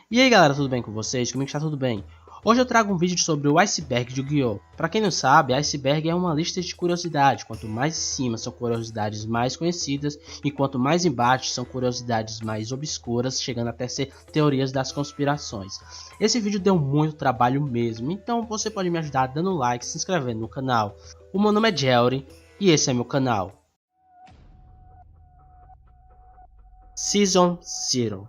E aí galera, tudo bem com vocês? Comigo está tudo bem? Hoje eu trago um vídeo sobre o Iceberg de Yu-Gi-Oh! Pra quem não sabe, Iceberg é uma lista de curiosidades. Quanto mais em cima são curiosidades mais conhecidas e quanto mais embaixo são curiosidades mais obscuras, chegando até ser teorias das conspirações. Esse vídeo deu muito trabalho mesmo, então você pode me ajudar dando like e se inscrevendo no canal. O meu nome é Jelry e esse é meu canal. Season 0.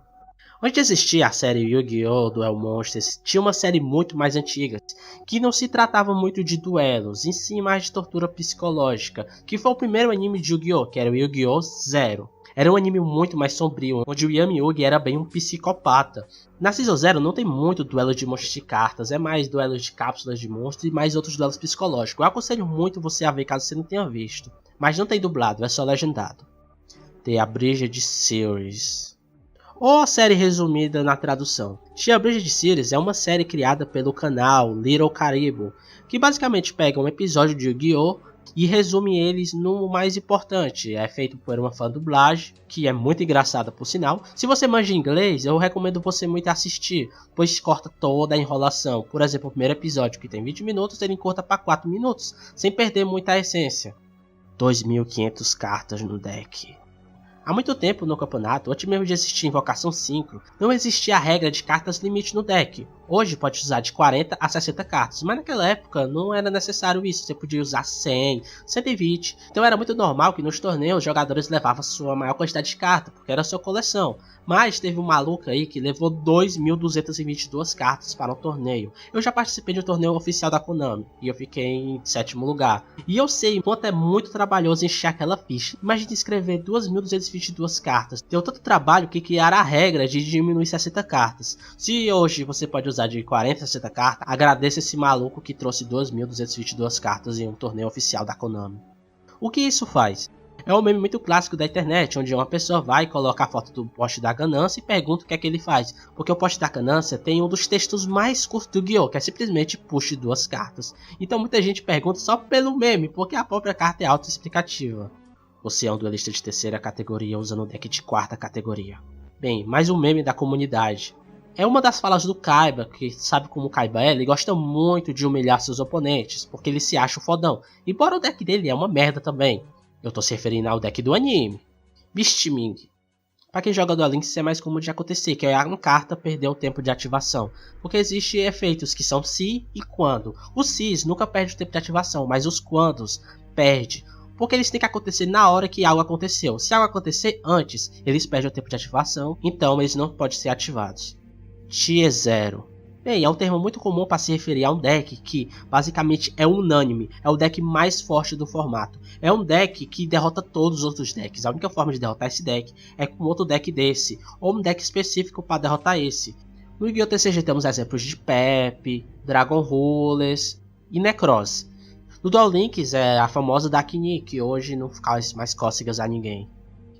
Antes de existir a série Yu-Gi-Oh! Duel Monsters, tinha uma série muito mais antiga, que não se tratava muito de duelos, em si mais de tortura psicológica, que foi o primeiro anime de Yu-Gi-Oh! Que era o Yu-Gi-Oh! Zero. Era um anime muito mais sombrio, onde o Yami-Yugi era bem um psicopata. Na Season 0 não tem muito duelo de monstros de cartas, é mais duelos de cápsulas de monstros e mais outros duelos psicológicos. Eu aconselho muito você a ver caso você não tenha visto, mas não tem dublado, é só legendado. The Abridged Series, ou a série resumida na tradução. The Abridged Series é uma série criada pelo canal Little Caribou, que basicamente pega um episódio de Yu-Gi-Oh! E resume eles no mais importante. É feito por uma fã dublagem, que é muito engraçada por sinal. Se você manja inglês, eu recomendo você muito assistir, pois corta toda a enrolação. Por exemplo, o primeiro episódio, que tem 20 minutos, ele corta para 4 minutos, sem perder muita essência. 2.500 cartas no deck. Há muito tempo no campeonato, antes mesmo de existir Invocação Synchro, não existia a regra de cartas limite no deck. Hoje pode usar de 40 a 60 cartas, mas naquela época não era necessário isso, você podia usar 100, 120. Então era muito normal que nos torneios os jogadores levavam sua maior quantidade de cartas, porque era sua coleção. Mas teve um maluco aí que levou 2.222 cartas para um torneio. Eu já participei de um torneio oficial da Konami e eu fiquei em 7º lugar. E eu sei quanto é muito trabalhoso encher aquela ficha. Imagine escrever 2.222 cartas. Deu tanto trabalho que criaram a regra de diminuir 60 cartas. Se hoje você pode usar de 40 a 60 cartas, agradeça esse maluco que trouxe 2.222 cartas em um torneio oficial da Konami. O que isso faz? É um meme muito clássico da internet, onde uma pessoa vai e coloca a foto do poste da ganância e pergunta o que é que ele faz. Porque o poste da ganância tem um dos textos mais curtos do Yu-Gi-Oh! Que é simplesmente puxe 2 cartas. Então muita gente pergunta só pelo meme, porque a própria carta é autoexplicativa. Você é um duelista de 3ª categoria usando um deck de 4ª categoria. Bem, mais um meme da comunidade. É uma das falas do Kaiba, que sabe como o Kaiba é, ele gosta muito de humilhar seus oponentes, porque ele se acha o fodão. Embora o deck dele é uma merda também. Eu tô se referindo ao deck do anime. Beastming. Para quem joga Duel Links, isso é mais comum de acontecer, que é uma carta perder o tempo de ativação. Porque existem efeitos que são se e quando. Os se's nunca perde o tempo de ativação, mas os quandos perde. Porque eles têm que acontecer na hora que algo aconteceu. Se algo acontecer antes, eles perdem o tempo de ativação, então eles não podem ser ativados. Tier 0. Bem, é um termo muito comum para se referir a um deck que basicamente é unânime, é o deck mais forte do formato. É um deck que derrota todos os outros decks. A única forma de derrotar esse deck é com outro deck desse, ou um deck específico para derrotar esse. No Yu-Gi-Oh! TCG temos exemplos de Pepe, Dragon Rulers e Necros. No Duel Links é a famosa Dakini, que hoje não faz mais cócegas a ninguém.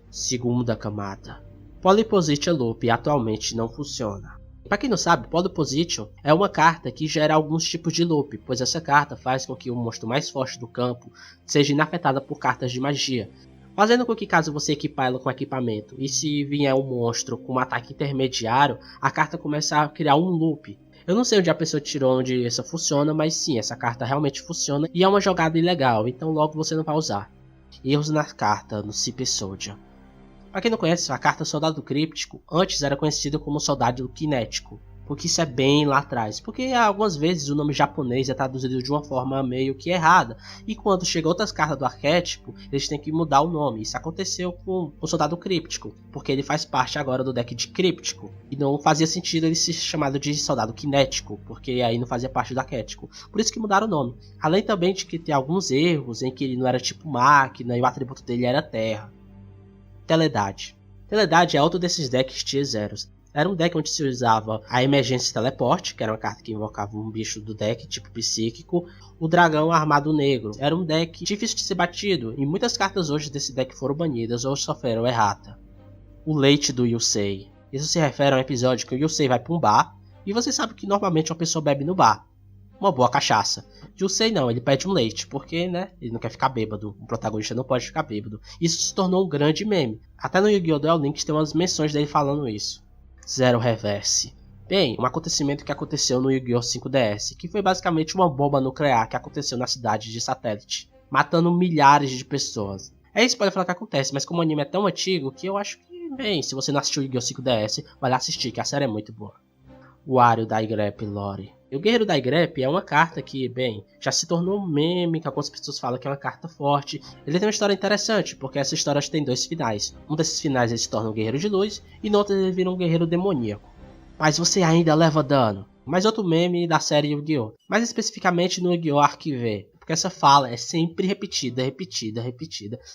Segunda camada. Polyposition Loop atualmente não funciona. Para quem não sabe, Polyposition é uma carta que gera alguns tipos de loop, pois essa carta faz com que o monstro mais forte do campo seja inafetada por cartas de magia, fazendo com que caso você equipar ela com equipamento e se vier um monstro com um ataque intermediário, a carta começa a criar um loop. Eu não sei onde a pessoa tirou onde essa funciona, mas sim, essa carta realmente funciona e é uma jogada ilegal, então logo você não vai usar. Erros na carta no Super Soldier. Para quem não conhece, a carta Soldado Críptico antes era conhecida como Soldado Kinético, porque isso é bem lá atrás, porque algumas vezes o nome japonês é traduzido de uma forma meio que errada, e quando chegam outras cartas do arquétipo, eles têm que mudar o nome. Isso aconteceu com o Soldado Críptico, porque ele faz parte agora do deck de Críptico, e não fazia sentido ele ser chamado de Soldado Kinético, porque aí não fazia parte do arquétipo, por isso que mudaram o nome. Além também de que tem alguns erros em que ele não era tipo máquina e o atributo dele era terra. Teledade. Teledade é outro desses decks Tier 0. Era um deck onde se usava a Emergência Teleporte, que era uma carta que invocava um bicho do deck, tipo psíquico. O Dragão Armado Negro. Era um deck difícil de ser batido, e muitas cartas hoje desse deck foram banidas ou sofreram errata. O leite do Yusei. Isso se refere a um episódio que o Yusei vai para um bar, e você sabe que normalmente uma pessoa bebe no bar. Uma boa cachaça. Yusei não, ele pede um leite, porque, né, ele não quer ficar bêbado. O protagonista não pode ficar bêbado. Isso se tornou um grande meme. Até no Yu-Gi-Oh! Duel Links tem umas menções dele falando isso. Zero Reverse. Bem, um acontecimento que aconteceu no Yu-Gi-Oh! 5DS, que foi basicamente uma bomba nuclear que aconteceu na cidade de Satélite, matando milhares de pessoas. É isso, pode falar que acontece, mas como o anime é tão antigo que eu acho que, bem, se você não assistiu Yu-Gi-Oh! 5DS, vai lá assistir, que a série é muito boa. Wario Daigrep Lore. E o Guerreiro Daigrep é uma carta que, bem, já se tornou um meme, que algumas pessoas falam que é uma carta forte. Ele tem uma história interessante, porque essa história tem 2 finais. Um desses finais ele se torna um Guerreiro de Luz, e no outro ele vira um Guerreiro Demoníaco. Mas você ainda leva dano. Mais outro meme da série Yu-Gi-Oh! Mais especificamente no Yu-Gi-Oh! Arc-V. Porque essa fala é sempre repetida.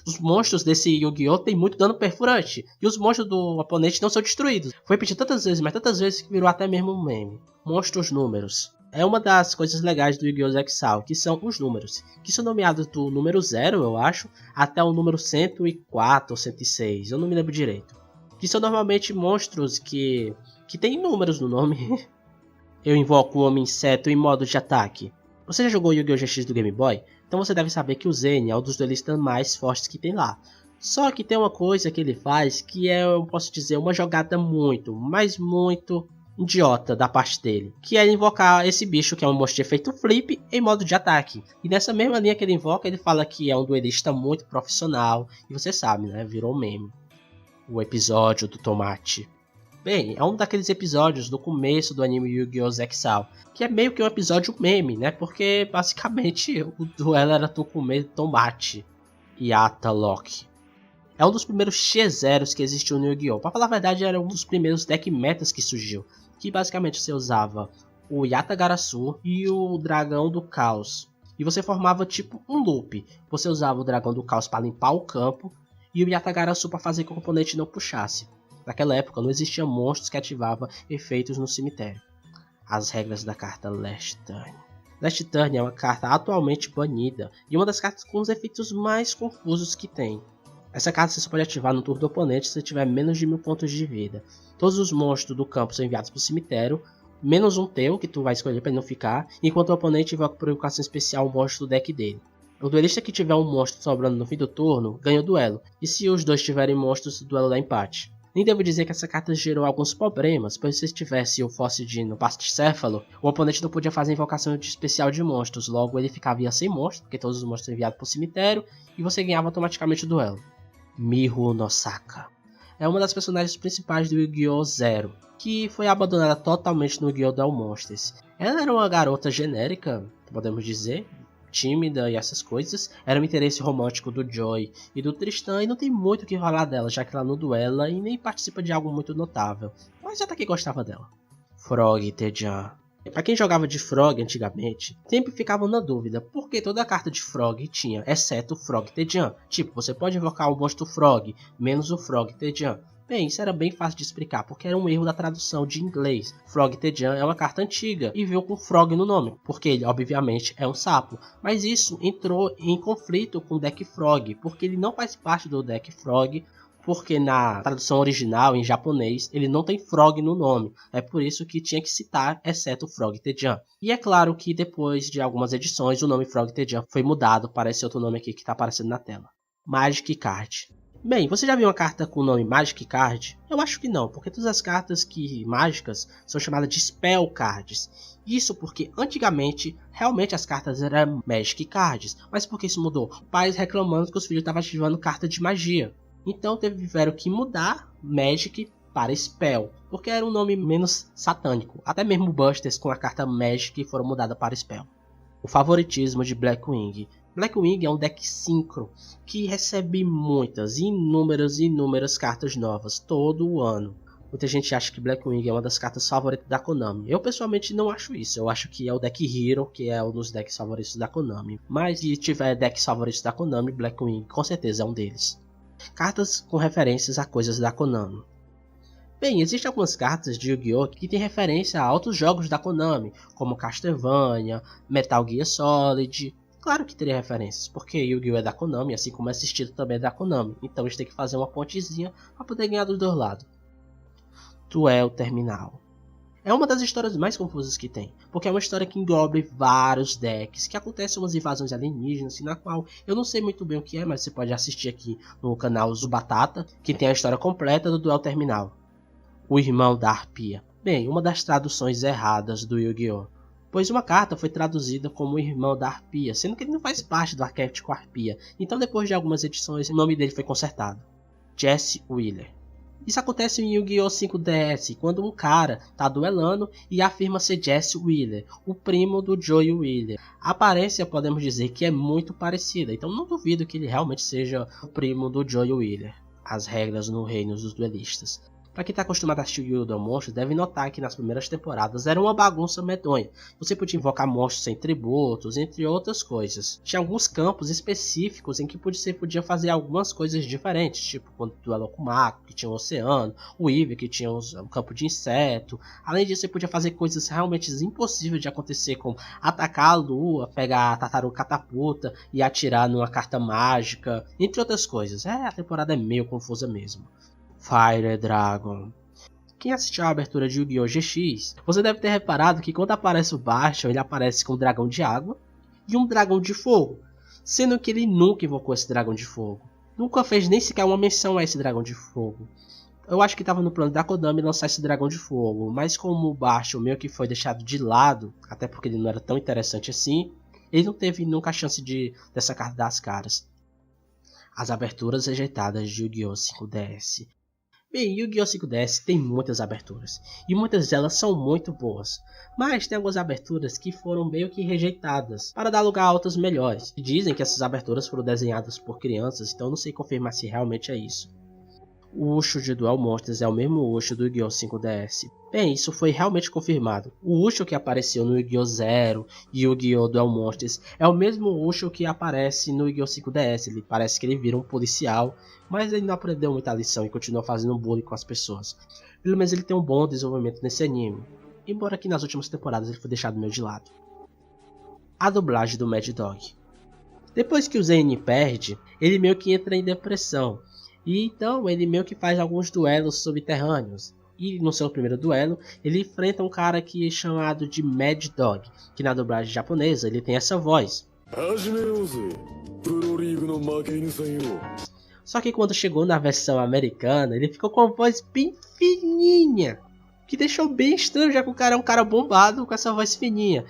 Os monstros desse Yu-Gi-Oh! Tem muito dano perfurante. E os monstros do oponente não são destruídos. Foi repetido tantas vezes, mas tantas vezes que virou até mesmo um meme. Monstros números. É uma das coisas legais do Yu-Gi-Oh! Exile, que são os números. Que são nomeados do número 0, eu acho, até o número 104 ou 106. Eu não me lembro direito. Que são normalmente monstros que tem números no nome. Eu invoco um homem-inseto em modo de ataque. Você já jogou Yu-Gi-Oh! GX do Game Boy? Então você deve saber que o Zen é um dos duelistas mais fortes que tem lá. Só que tem uma coisa que ele faz que é, eu posso dizer, uma jogada muito, mas muito idiota da parte dele. Que é invocar esse bicho que é um monstro de efeito flip em modo de ataque. E nessa mesma linha que ele invoca, ele fala que é um duelista muito profissional. E você sabe, né? Virou meme. O episódio do tomate. Bem, é um daqueles episódios do começo do anime Yu-Gi-Oh! Exile, que é meio que um episódio meme, né? Porque basicamente o duelo era tu comer tomate e Atalok. É um dos primeiros X0s que existiu no Yu-Gi-Oh! Pra falar a verdade, era um dos primeiros deck metas que surgiu, que basicamente você usava o Yatagarasu e o Dragão do Caos. E você formava tipo um loop. Você usava o Dragão do Caos para limpar o campo e o Yatagarasu para fazer com que o oponente não puxasse. Naquela época não existiam monstros que ativavam efeitos no cemitério. As regras da carta Last Turn. Last Turn é uma carta atualmente banida e uma das cartas com os efeitos mais confusos que tem. Essa carta você só pode ativar no turno do oponente se tiver menos de 1000 pontos de vida. Todos os monstros do campo são enviados para o cemitério, menos um teu que tu vai escolher para ele não ficar, enquanto o oponente invoca por invocação especial um monstro do deck dele. O duelista que tiver um monstro sobrando no fim do turno ganha o duelo, e se os dois tiverem monstros, o duelo dá empate. Nem devo dizer que essa carta gerou alguns problemas, pois se tivesse o Fossidino Pasticéfalo, o oponente não podia fazer invocação especial de monstros, logo ele ficava sem monstro, porque todos os monstros são enviados para o cemitério, e você ganhava automaticamente o duelo. Miho Nosaka é uma das personagens principais do Yu-Gi-Oh! Zero, que foi abandonada totalmente no Yu-Gi-Oh! Duel Monsters. Ela era uma garota genérica, podemos dizer, tímida e essas coisas, era um interesse romântico do Joy e do Tristan e não tem muito o que falar dela, já que ela não duela e nem participa de algo muito notável, mas até que gostava dela. Frog Tejan. Pra quem jogava de Frog antigamente, sempre ficava na dúvida, porque toda a carta de Frog tinha, exceto o Frog Tejan. Tipo, você pode invocar o monstro Frog, menos o Frog Tejan. Bem, isso era bem fácil de explicar, porque era um erro da tradução de inglês. Frog Tejan é uma carta antiga e veio com Frog no nome, porque ele obviamente é um sapo. Mas isso entrou em conflito com o deck Frog, porque ele não faz parte do deck Frog, porque na tradução original em japonês ele não tem Frog no nome. É por isso que tinha que citar, exceto o Frog Tejan. E é claro que depois de algumas edições o nome Frog Tejan foi mudado para esse outro nome aqui que está aparecendo na tela. Magic Card. Bem, você já viu uma carta com o nome Magic Card? Eu acho que não, porque todas as cartas mágicas são chamadas de Spell Cards. Isso porque antigamente, realmente as cartas eram Magic Cards. Mas por que isso mudou? Pais reclamando que os filhos estavam ativando carta de magia. Então tiveram que mudar Magic para Spell, porque era um nome menos satânico. Até mesmo Busters com a carta Magic foram mudadas para Spell. O favoritismo de Blackwing. Blackwing é um deck synchro que recebe inúmeras cartas novas todo o ano. Muita gente acha que Blackwing é uma das cartas favoritas da Konami. Eu pessoalmente não acho isso. Eu acho que é o deck Hero, que é um dos decks favoritos da Konami. Mas se tiver decks favoritos da Konami, Blackwing com certeza é um deles. Cartas com referências a coisas da Konami. Bem, existem algumas cartas de Yu-Gi-Oh! Que tem referência a outros jogos da Konami, como Castlevania, Metal Gear Solid. Claro que teria referências, porque Yu-Gi-Oh! É da Konami, assim como esse título também é da Konami. Então a gente tem que fazer uma pontezinha para poder ganhar dos dois lados. Duel Terminal. É uma das histórias mais confusas que tem, porque é uma história que engloba vários decks, que acontecem umas invasões alienígenas, na qual eu não sei muito bem o que é, mas você pode assistir aqui no canal Zubatata, que tem a história completa do Duel Terminal. O Irmão da Arpia. Bem, uma das traduções erradas do Yu-Gi-Oh! Pois uma carta foi traduzida como irmão da Arpia, sendo que ele não faz parte do arquétipo Arpia, então depois de algumas edições o nome dele foi consertado. Jesse Wheeler. Isso acontece em Yu-Gi-Oh! 5DS, quando um cara tá duelando e afirma ser Jesse Wheeler, o primo do Joey Wheeler. A aparência podemos dizer que é muito parecida, então não duvido que ele realmente seja o primo do Joey Wheeler. As regras no reino dos duelistas. Pra quem tá acostumado a assistir Yu-Gi-Oh! Do Monstros, deve notar que nas primeiras temporadas era uma bagunça medonha. Você podia invocar monstros sem tributos, entre outras coisas. Tinha alguns campos específicos em que você podia fazer algumas coisas diferentes, tipo quando duelou com o Mako, que tinha um oceano, o Eevee, que tinha um campo de inseto. Além disso, você podia fazer coisas realmente impossíveis de acontecer, como atacar a lua, pegar a tartaruga catapulta e atirar numa carta mágica, entre outras coisas. A temporada é meio confusa mesmo. Fire Dragon. Quem assistiu a abertura de Yu-Gi-Oh! GX, você deve ter reparado que quando aparece o Bastion, ele aparece com um dragão de água e um dragão de fogo, sendo que ele nunca invocou esse dragão de fogo. Nunca fez nem sequer uma menção a esse dragão de fogo. Eu acho que estava no plano da Konami lançar esse dragão de fogo, mas como o Bastion meio que foi deixado de lado, até porque ele não era tão interessante assim, ele não teve nunca a chance dessa carta das caras. As aberturas rejeitadas de Yu-Gi-Oh! 5DS. Bem, Yu-Gi-Oh! 5DS tem muitas aberturas, e muitas delas são muito boas, mas tem algumas aberturas que foram meio que rejeitadas, para dar lugar a outras melhores. Dizem que essas aberturas foram desenhadas por crianças, então não sei confirmar se realmente é isso. O Ushio de Duel Monsters é o mesmo Ushio do Yu-Gi-Oh! 5DS. Bem, isso foi realmente confirmado. O Ushio que apareceu no Yu-Gi-Oh! Zero e Yu-Gi-Oh! Duel Monsters é o mesmo Ushio que aparece no Yu-Gi-Oh! 5DS. Ele parece que ele vira um policial, mas ele não aprendeu muita lição e continua fazendo bullying com as pessoas. Pelo menos ele tem um bom desenvolvimento nesse anime, embora aqui nas últimas temporadas ele foi deixado meio de lado. A dublagem do Mad Dog. Depois que o Zen perde, ele meio que entra em depressão. E então ele meio que faz alguns duelos subterrâneos. E no seu primeiro duelo, ele enfrenta um cara que é chamado de Mad Dog, que na dublagem japonesa ele tem essa voz. Só que quando chegou na versão americana, ele ficou com uma voz bem fininha, que deixou bem estranho, já que o cara é um cara bombado com essa voz fininha.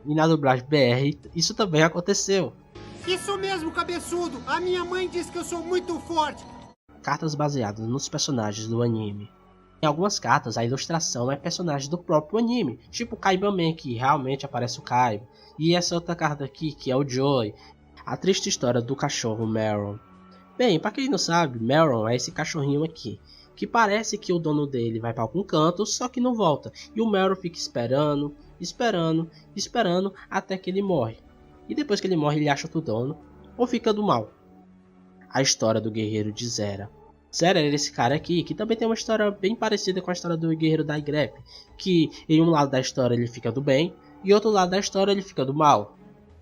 E na dublagem BR, isso também aconteceu. Isso mesmo, cabeçudo! A minha mãe diz que eu sou muito forte! Cartas baseadas nos personagens do anime. Em algumas cartas, a ilustração é personagem do próprio anime, tipo o Kaibaman, que realmente aparece o Kaiba. E essa outra carta aqui, que é o Joey, a triste história do cachorro Meron. Bem, pra quem não sabe, Meron é esse cachorrinho aqui, que parece que o dono dele vai pra algum canto, só que não volta. E o Meron fica esperando, até que ele morre. E depois que ele morre, ele acha outro dono, ou fica do mal. A história do guerreiro de Zera. Zera era esse cara aqui, que também tem uma história bem parecida com a história do guerreiro da Igrep, que em um lado da história ele fica do bem, e outro lado da história ele fica do mal.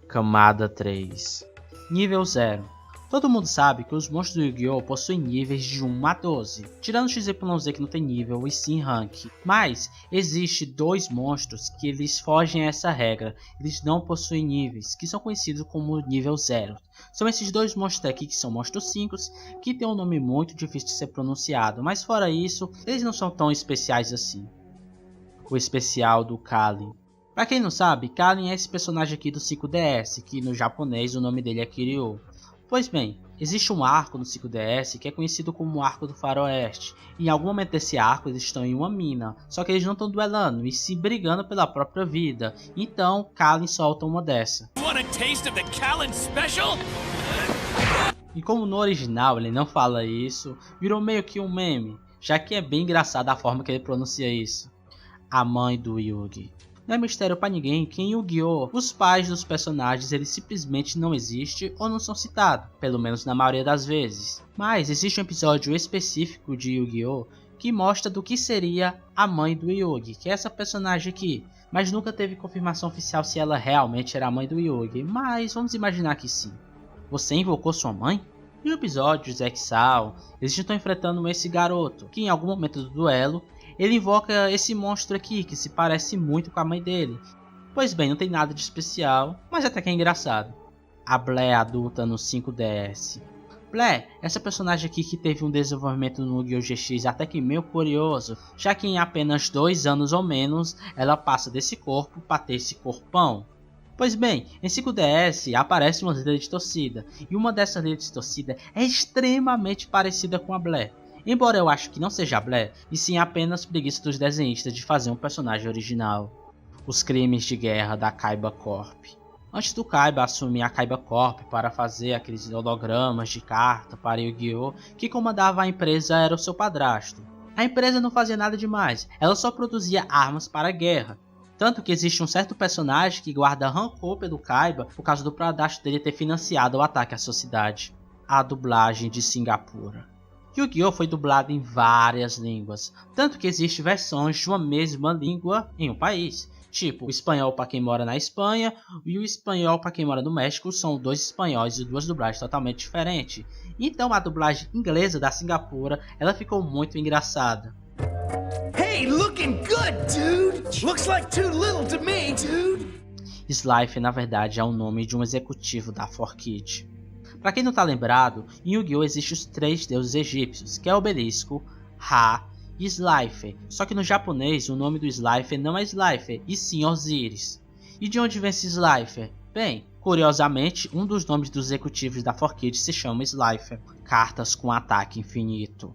Camada 3. Nível 0. Todo mundo sabe que os monstros do Yu-Gi-Oh! Possuem níveis de 1 a 12, tirando o XYZ que não tem nível e sim rank. Mas existe dois monstros que eles fogem a essa regra, eles não possuem níveis, que são conhecidos como nível 0. São esses dois monstros aqui que são monstros 5, que tem um nome muito difícil de ser pronunciado, mas fora isso, eles não são tão especiais assim. O especial do Kalin. Pra quem não sabe, Kalin é esse personagem aqui do 5DS, que no japonês o nome dele é Kiryu. Pois bem, existe um arco no 5DS que é conhecido como o Arco do Faroeste. Em algum momento desse arco eles estão em uma mina, só que eles não estão duelando e se brigando pela própria vida. Então Kalin solta uma dessa. E como no original ele não fala isso, virou meio que um meme, já que é bem engraçado a forma que ele pronuncia isso. A mãe do Yugi. Não é mistério pra ninguém que em Yu-Gi-Oh! Os pais dos personagens eles simplesmente não existem ou não são citados, pelo menos na maioria das vezes. Mas existe um episódio específico de Yu-Gi-Oh! Que mostra do que seria a mãe do Yugi, que é essa personagem aqui. Mas nunca teve confirmação oficial se ela realmente era a mãe do Yugi, mas vamos imaginar que sim. Você invocou sua mãe? No episódio de Exal, eles estão enfrentando esse garoto, que em algum momento do duelo, ele invoca esse monstro aqui, que se parece muito com a mãe dele. Pois bem, não tem nada de especial, mas até que é engraçado. A Blé adulta no 5DS. Blair, essa personagem aqui que teve um desenvolvimento no Yu-Gi-Oh! GX até que meio curioso, já que em apenas 2 anos ou menos, ela passa desse corpo para ter esse corpão. Pois bem, em 5DS aparece uma líder de torcida, e uma dessas líderes de torcida é extremamente parecida com a Blair. Embora eu acho que não seja a Blair, e sim apenas preguiça dos desenhistas de fazer um personagem original. Os crimes de guerra da Kaiba Corp. Antes do Kaiba assumir a Kaiba Corp para fazer aqueles hologramas de carta para Yu-Gi-Oh! Que comandava a empresa era o seu padrasto. A empresa não fazia nada demais, ela só produzia armas para a guerra. Tanto que existe um certo personagem que guarda rancor pelo Kaiba por causa do padrasto dele ter financiado o ataque à sua cidade. A dublagem de Singapura. Yu-Gi-Oh! Foi dublado em várias línguas, tanto que existe versões de uma mesma língua em um país. Tipo, o espanhol para quem mora na Espanha e o espanhol para quem mora no México são 2 espanhóis e 2 dublagens totalmente diferentes. Então a dublagem inglesa da Singapura, ela ficou muito engraçada. Hey, looking good, dude. Looks like too little to me, dude. Slife na verdade é o nome de um executivo da 4Kid. Para quem não tá lembrado, em Yu-Gi-Oh! Existem os 3 deuses egípcios, que é Obelisco, Ra e Slifer, só que no japonês o nome do Slifer não é Slifer, e sim Osiris. E de onde vem esse Slifer? Bem, curiosamente, um dos nomes dos executivos da 4Kid se chama Slifer, cartas com ataque infinito.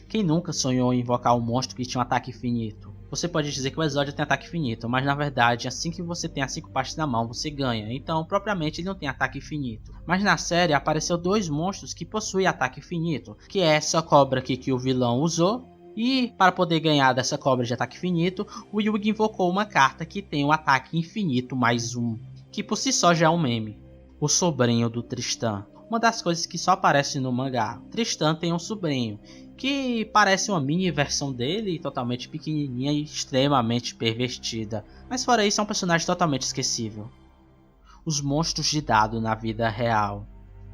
Quem nunca sonhou em invocar um monstro que tinha um ataque infinito? Você pode dizer que o Exódio tem ataque infinito, mas na verdade, assim que você tem as 5 partes na mão, você ganha, então propriamente ele não tem ataque infinito. Mas na série apareceu 2 monstros que possuem ataque infinito, que é essa cobra aqui que o vilão usou. E para poder ganhar dessa cobra de ataque infinito, o Yugi invocou uma carta que tem um ataque infinito mais 1, que por si só já é um meme. O sobrinho do Tristan. Uma das coisas que só aparece no mangá. Tristan tem um sobrinho, que parece uma mini versão dele, totalmente pequenininha e extremamente pervertida. Mas fora isso é um personagem totalmente esquecível. Os monstros de dado na vida real.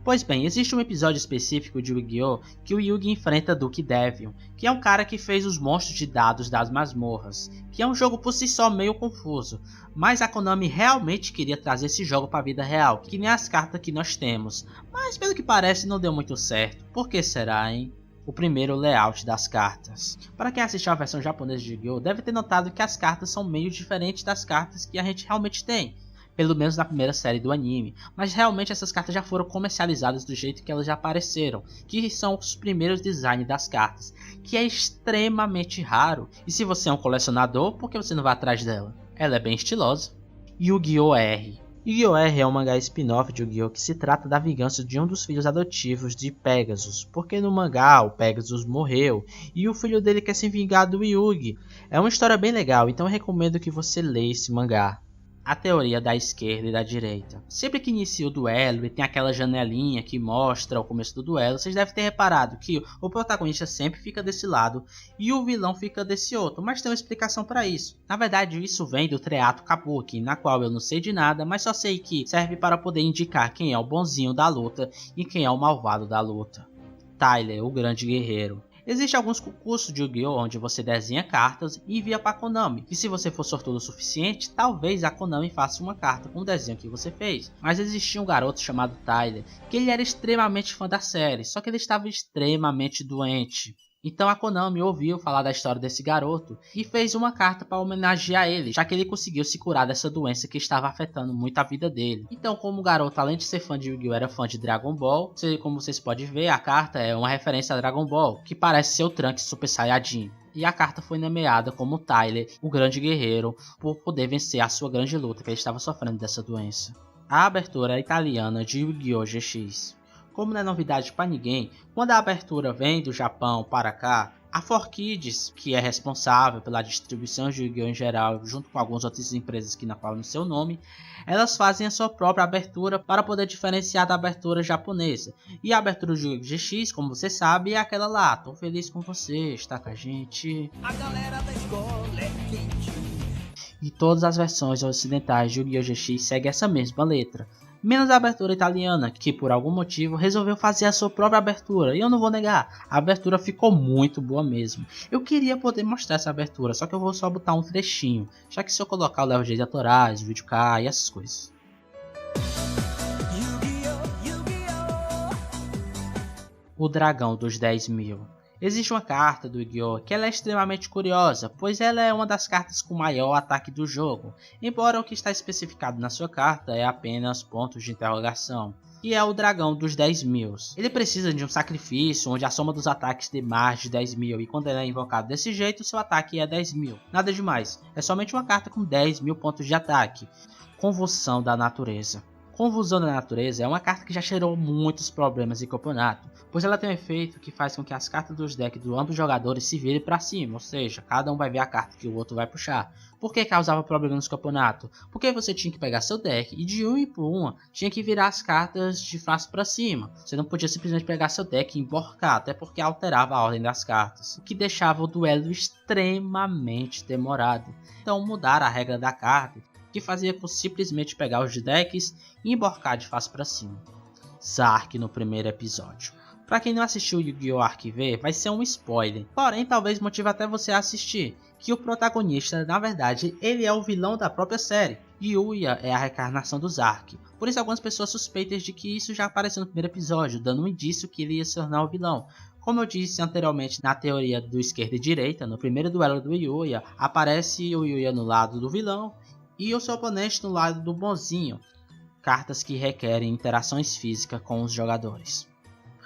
Pois bem, existe um episódio específico de Yu-Gi-Oh! Que o Yugi enfrenta Duke Devil, que é um cara que fez os monstros de dados das masmorras, que é um jogo por si só meio confuso, mas a Konami realmente queria trazer esse jogo para a vida real, que nem as cartas que nós temos, mas pelo que parece não deu muito certo. Por que será, hein? O primeiro layout das cartas. Para quem assistiu a versão japonesa de Yu-Gi-Oh! Deve ter notado que as cartas são meio diferentes das cartas que a gente realmente tem. Pelo menos na primeira série do anime, mas realmente essas cartas já foram comercializadas do jeito que elas já apareceram, que são os primeiros designs das cartas, que é extremamente raro, e se você é um colecionador, por que você não vai atrás dela? Ela é bem estilosa. Yu-Gi-Oh! R. Yu-Gi-Oh! R é um mangá spin-off de Yu-Gi-Oh! Que se trata da vingança de um dos filhos adotivos de Pegasus, porque no mangá o Pegasus morreu, e o filho dele quer se vingar do Yugi. É uma história bem legal, então eu recomendo que você leia esse mangá. A teoria da esquerda e da direita. Sempre que inicia o duelo e tem aquela janelinha que mostra o começo do duelo, vocês devem ter reparado que o protagonista sempre fica desse lado e o vilão fica desse outro, mas tem uma explicação para isso. Na verdade isso vem do Treato Kabuki, na qual eu não sei de nada, mas só sei que serve para poder indicar quem é o bonzinho da luta e quem é o malvado da luta. Tyler, o grande guerreiro. Existem alguns concursos de Yu-Gi-Oh! Onde você desenha cartas e envia para a Konami. E se você for sortudo o suficiente, talvez a Konami faça uma carta com o desenho que você fez. Mas existia um garoto chamado Tyler, que ele era extremamente fã da série, só que ele estava extremamente doente. Então a Konami ouviu falar da história desse garoto e fez uma carta para homenagear ele, já que ele conseguiu se curar dessa doença que estava afetando muito a vida dele. Então, como o garoto, além de ser fã de Yu-Gi-Oh! Era fã de Dragon Ball, como vocês podem ver, a carta é uma referência a Dragon Ball, que parece ser o Trunks Super Saiyajin. E a carta foi nomeada como Tyler, o grande guerreiro, por poder vencer a sua grande luta que ele estava sofrendo dessa doença. A abertura é italiana de Yu-Gi-Oh! GX. Como não é novidade para ninguém, quando a abertura vem do Japão para cá, a 4Kids, que é responsável pela distribuição de Yu-Gi-Oh! Em geral, junto com algumas outras empresas que não falam no seu nome, elas fazem a sua própria abertura para poder diferenciar da abertura japonesa. E a abertura de Yu-Gi-Oh! GX, como você sabe, é aquela lá: tô feliz com você, está com a gente. A galera da escola é quente. E todas as versões ocidentais de Yu-Gi-Oh! GX seguem essa mesma letra. Menos a abertura italiana, que por algum motivo resolveu fazer a sua própria abertura. E eu não vou negar, a abertura ficou muito boa mesmo. Eu queria poder mostrar essa abertura, só que eu vou só botar um trechinho, já que se eu colocar eu levo direitos autorais, o vídeo cai e essas coisas. O Dragão dos 10.000. Existe uma carta do Yu-Gi-Oh! Que ela é extremamente curiosa, pois ela é uma das cartas com maior ataque do jogo, embora o que está especificado na sua carta é apenas pontos de interrogação, e é o Dragão dos 10.000. Ele precisa de um sacrifício onde a soma dos ataques de mais de 10.000, e quando ele é invocado desse jeito, seu ataque é 10.000. Nada demais, é somente uma carta com 10.000 pontos de ataque. Convulsão da Natureza. Convulsão da Natureza é uma carta que já gerou muitos problemas em campeonato, pois ela tem um efeito que faz com que as cartas dos decks de ambos jogadores se virem para cima, ou seja, cada um vai ver a carta que o outro vai puxar. Por que causava problema nos campeonatos? Porque você tinha que pegar seu deck e de uma por uma tinha que virar as cartas de face para cima. Você não podia simplesmente pegar seu deck e emborcar, até porque alterava a ordem das cartas, o que deixava o duelo extremamente demorado. Então mudaram a regra da carta, que fazia com simplesmente pegar os decks e emborcar de face para cima. Zark no primeiro episódio. Para quem não assistiu Yu-Gi-Oh! Arc-V, vai ser um spoiler, porém talvez motive até você a assistir, que o protagonista, na verdade, ele é o vilão da própria série. Yuya é a reencarnação do Zark, por isso algumas pessoas suspeitam de que isso já apareceu no primeiro episódio, dando um indício que ele ia se tornar o vilão. Como eu disse anteriormente na teoria do esquerda e direita, no primeiro duelo do Yuya, aparece o Yuya no lado do vilão, e o seu oponente no lado do bonzinho, cartas que requerem interações físicas com os jogadores.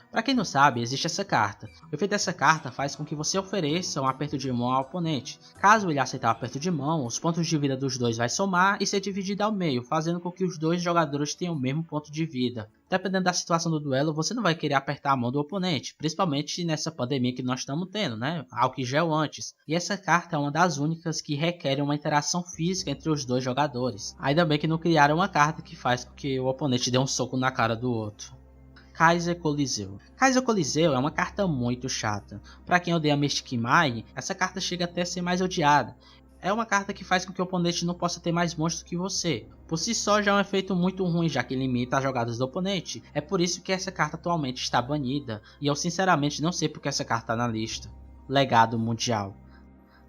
Para quem não sabe, existe essa carta. O efeito dessa carta faz com que você ofereça um aperto de mão ao oponente. Caso ele aceitar o aperto de mão, os pontos de vida dos dois vai somar e ser dividido ao meio, fazendo com que os dois jogadores tenham o mesmo ponto de vida. Dependendo da situação do duelo, você não vai querer apertar a mão do oponente, principalmente nessa pandemia que nós estamos tendo, né? Álcool gel antes. E essa carta é uma das únicas que requer uma interação física entre os dois jogadores. Ainda bem que não criaram uma carta que faz com que o oponente dê um soco na cara do outro. Kaiser Coliseu. Kaiser Coliseu é uma carta muito chata. Para quem odeia Mystic Mine, essa carta chega até a ser mais odiada. É uma carta que faz com que o oponente não possa ter mais monstros que você. Por si só já é um efeito muito ruim, já que limita as jogadas do oponente. É por isso que essa carta atualmente está banida, e eu sinceramente não sei porque essa carta está na lista. Legado Mundial.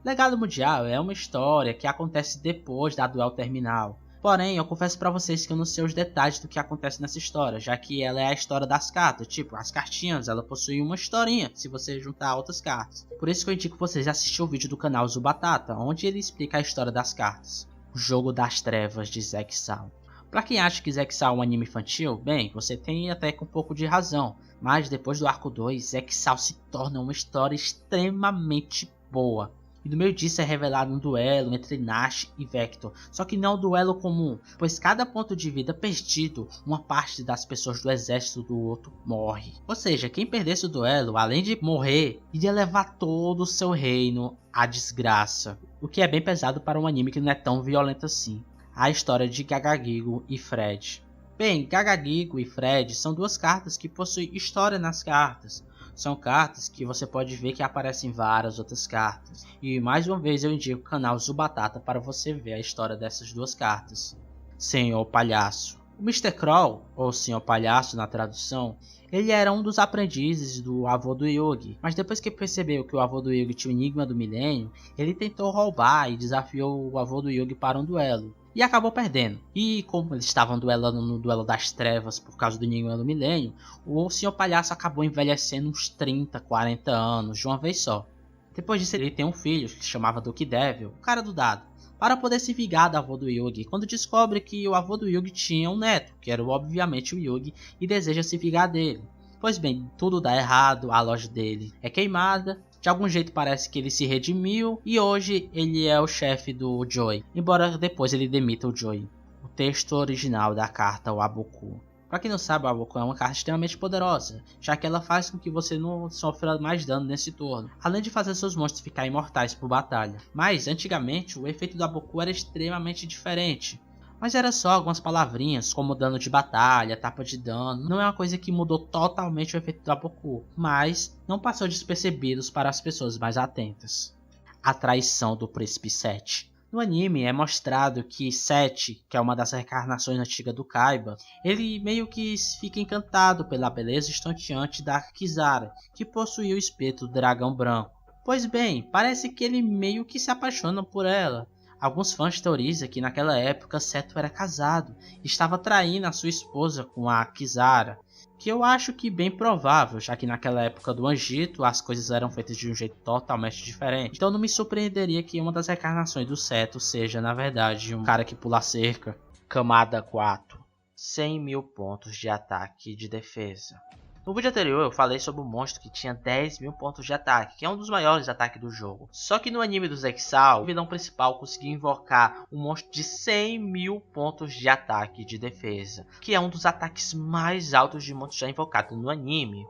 Legado Mundial é uma história que acontece depois da duel terminal. Porém, eu confesso pra vocês que eu não sei os detalhes do que acontece nessa história, já que ela é a história das cartas, tipo, as cartinhas, ela possui uma historinha, se você juntar outras cartas. Por isso que eu indico vocês assistir o vídeo do canal Zubatata, onde ele explica a história das cartas. O Jogo das Trevas de Zexal. Pra quem acha que Zexal é um anime infantil, bem, você tem até com um pouco de razão, mas depois do arco 2, Zexal se torna uma história extremamente boa. E no meio disso é revelado um duelo entre Nash e Vector, só que não um duelo comum, pois cada ponto de vida perdido, uma parte das pessoas do exército do outro morre. Ou seja, quem perdesse o duelo, além de morrer, iria levar todo o seu reino à desgraça, o que é bem pesado para um anime que não é tão violento assim. A história de Gagagigo e Fred. Bem, Gagagigo e Fred são duas cartas que possuem história nas cartas. São cartas que você pode ver que aparecem em várias outras cartas. E mais uma vez eu indico o canal Zubatata para você ver a história dessas duas cartas. Senhor Palhaço. O Mr. Crow, ou Senhor Palhaço na tradução, ele era um dos aprendizes do avô do Yugi, mas depois que percebeu que o avô do Yugi tinha o Enigma do Milênio, ele tentou roubar e desafiou o avô do Yugi para um duelo. E acabou perdendo. E como eles estavam duelando no duelo das trevas por causa do Enigma do Milênio, o Senhor Palhaço acabou envelhecendo uns 30, 40 anos de uma vez só. Depois disso ele tem um filho que se chamava Duke Devil, o cara do dado, para poder se vingar do avô do Yugi, quando descobre que o avô do Yugi tinha um neto, que era obviamente o Yugi, e deseja se vingar dele. Pois bem, tudo dá errado, a loja dele é queimada. De algum jeito parece que ele se redimiu e hoje ele é o chefe do Joey, embora depois ele demita o Joey. O texto original da carta Waboku. Para quem não sabe, o Waboku é uma carta extremamente poderosa, já que ela faz com que você não sofra mais dano nesse turno, além de fazer seus monstros ficarem imortais por batalha. Mas antigamente o efeito do Waboku era extremamente diferente. Mas era só algumas palavrinhas, como dano de batalha, tapa de dano, não é uma coisa que mudou totalmente o efeito do Waboku, mas não passou despercebidos para as pessoas mais atentas. A traição do Príncipe Sete. No anime é mostrado que Sete, que é uma das reencarnações antigas do Kaiba, ele meio que fica encantado pela beleza estonteante da Kizara, que possuía o espírito do dragão branco. Pois bem, parece que ele meio que se apaixona por ela. Alguns fãs teorizam que naquela época Seto era casado e estava traindo a sua esposa com a Kizara. que eu acho que bem provável, já que naquela época do Egito as coisas eram feitas de um jeito totalmente diferente. Então não me surpreenderia que uma das reencarnações do Seto seja, na verdade, um cara que pula a cerca. Camada 4. 100.000 pontos de ataque e de defesa. No vídeo anterior eu falei sobre um monstro que tinha 10.000 pontos de ataque, que é um dos maiores ataques do jogo. Só que no anime dos Exal, o vilão principal conseguiu invocar um monstro de 100.000 pontos de ataque e de defesa, que é um dos ataques mais altos de monstros já invocados no anime.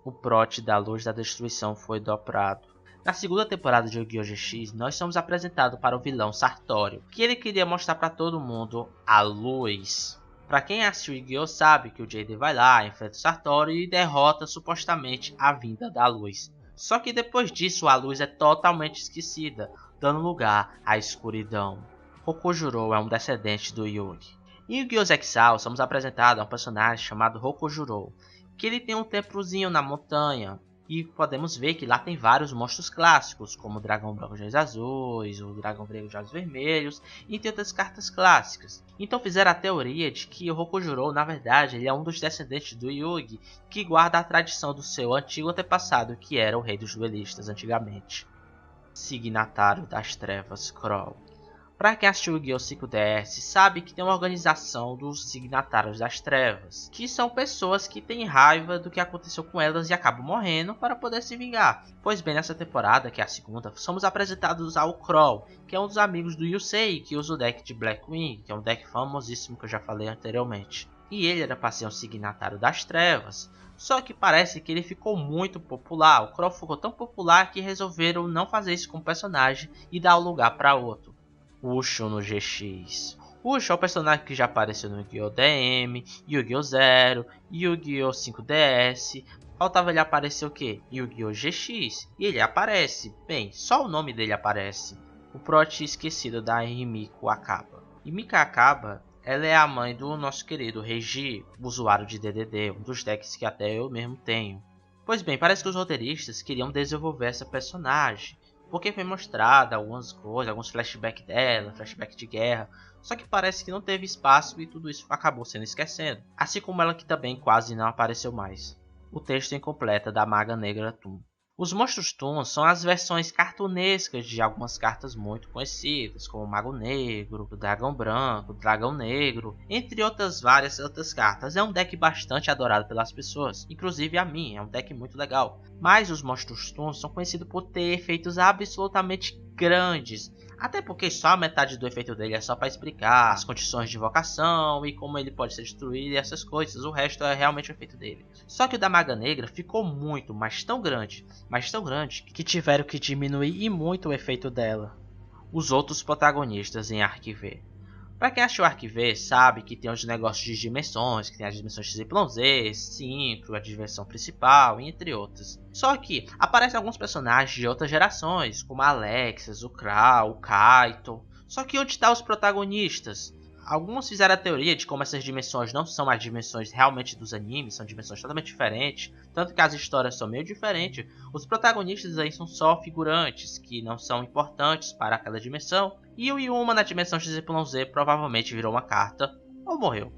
O prot da Luz da Destruição foi dobrado. Na segunda temporada de Yu-Gi-Oh! GX, nós somos apresentados para o vilão Sartório, que ele queria mostrar para todo mundo a luz. Pra quem assistiu Yu-Gi-Oh! Sabe que o JD vai lá, enfrenta o Sartório e derrota supostamente a vinda da luz. Só que depois disso a luz é totalmente esquecida, dando lugar à escuridão. Rokujuro é um descendente do Yugi. Em Yu-Gi-Oh! Exal somos apresentados a um personagem chamado Rokujuro, que ele tem um templozinho na montanha. E podemos ver que lá tem vários monstros clássicos, como o Dragão Branco de Olhos Azuis, o Dragão Grego de Olhos Vermelhos, e entre outras cartas clássicas. Então fizeram a teoria de que o Rokujuro, na verdade, ele é um dos descendentes do Yugi, que guarda a tradição do seu antigo antepassado, que era o rei dos duelistas antigamente. Signatário das Trevas Kroll. Pra quem assistiu o Yu-Gi-Oh! 5DS, sabe que tem uma organização dos Signatários das Trevas, que são pessoas que têm raiva do que aconteceu com elas e acabam morrendo para poder se vingar. Pois bem, nessa temporada, que é a segunda, somos apresentados ao Kroll, que é um dos amigos do Yusei, que usa o deck de Blackwing, que é um deck famosíssimo que eu já falei anteriormente. E ele era para ser um Signatário das Trevas, só que parece que ele ficou muito popular. O Kroll ficou tão popular que resolveram não fazer isso com o personagem e dar o lugar para outro. Ushio no GX. Ushio é o personagem que já apareceu no Yu-Gi-Oh! DM, Yu-Gi-Oh! Zero, Yu-Gi-Oh! 5DS. Faltava ele aparecer o que? Yu-Gi-Oh! GX. E ele aparece. Bem, só o nome dele aparece. O prot esquecido da Himiko Akaba. Himiko Akaba, ela é a mãe do nosso querido Reiji, usuário de DDD, um dos decks que até eu mesmo tenho. Pois bem, parece que os roteiristas queriam desenvolver essa personagem, porque foi mostrada algumas coisas, alguns flashbacks dela, flashback de guerra. Só que parece que não teve espaço e tudo isso acabou sendo esquecendo. Assim como ela que também quase não apareceu mais. O texto incompleto da Maga Negra Toon. Os monstros Toon são as versões cartunescas de algumas cartas muito conhecidas, como o Mago Negro, o Dragão Branco, o Dragão Negro, entre várias outras cartas. É um deck bastante adorado pelas pessoas, inclusive a mim, é um deck muito legal. Mas os monstros Toon são conhecidos por ter efeitos absolutamente grandes, até porque só a metade do efeito dele é só para explicar as condições de invocação e como ele pode ser destruído e essas coisas. O resto é realmente o efeito dele. Só que o da Maga Negra ficou muito, mas tão grande, que tiveram que diminuir e muito o efeito dela. Os outros protagonistas em Arquive. Pra quem achou Arquive, sabe que tem os negócios de dimensões, que tem as dimensões XYZ, 5, a dimensão principal, entre outras. Só que aparecem alguns personagens de outras gerações, como a Alexis, o Krau, o Kaito. Só que onde estão os protagonistas? Alguns fizeram a teoria de como essas dimensões não são as dimensões realmente dos animes, são dimensões totalmente diferentes, tanto que as histórias são meio diferentes. Os protagonistas aí são só figurantes, que não são importantes para aquela dimensão, e o Yuma na dimensão XYZ provavelmente virou uma carta, ou morreu.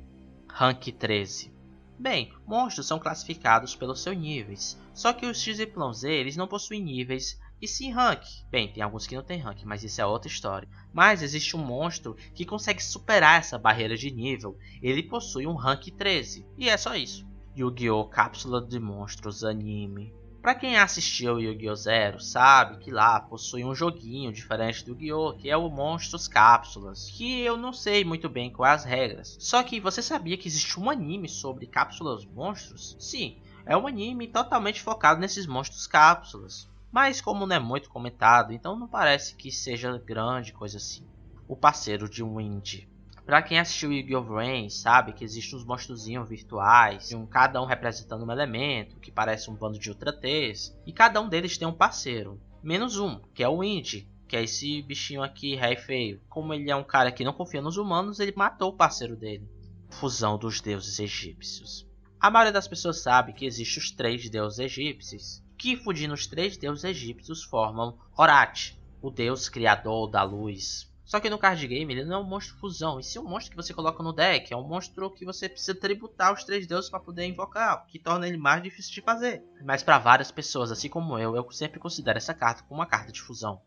Rank 13. Bem, monstros são classificados pelos seus níveis, só que os XYZ eles não possuem níveis, e sim rank. Bem, tem alguns que não tem rank, mas isso é outra história. Mas existe um monstro que consegue superar essa barreira de nível. Ele possui um rank 13. E é só isso. Yu-Gi-Oh! Cápsula de Monstros Anime. Pra quem assistiu Yu-Gi-Oh! Zero, sabe que lá possui um joguinho diferente do Yu-Gi-Oh! Que é o Monstros Cápsulas. Que eu não sei muito bem quais as regras. Só que você sabia que existe um anime sobre cápsulas monstros? Sim, é um anime totalmente focado nesses monstros cápsulas. Mas como não é muito comentado, então não parece que seja grande coisa assim. O parceiro de Wind. Pra quem assistiu Yu-Gi-Oh! Rain, sabe que existem uns monstrozinhos virtuais, cada um representando um elemento, que parece um bando de Ultra T's, e cada um deles tem um parceiro. Menos um, que é o Wind, que é esse bichinho aqui, rei feio. Como ele é um cara que não confia nos humanos, ele matou o parceiro dele. Fusão dos deuses egípcios. A maioria das pessoas sabe que existem os 3 deuses egípcios, que fundindo os 3 deuses egípcios formam Horat, o deus criador da luz. Só que no card game ele não é um monstro fusão, e sim um monstro que você coloca no deck. É um monstro que você precisa tributar os 3 deuses para poder invocar, o que torna ele mais difícil de fazer. Mas para várias pessoas, assim como eu sempre considero essa carta como uma carta de fusão.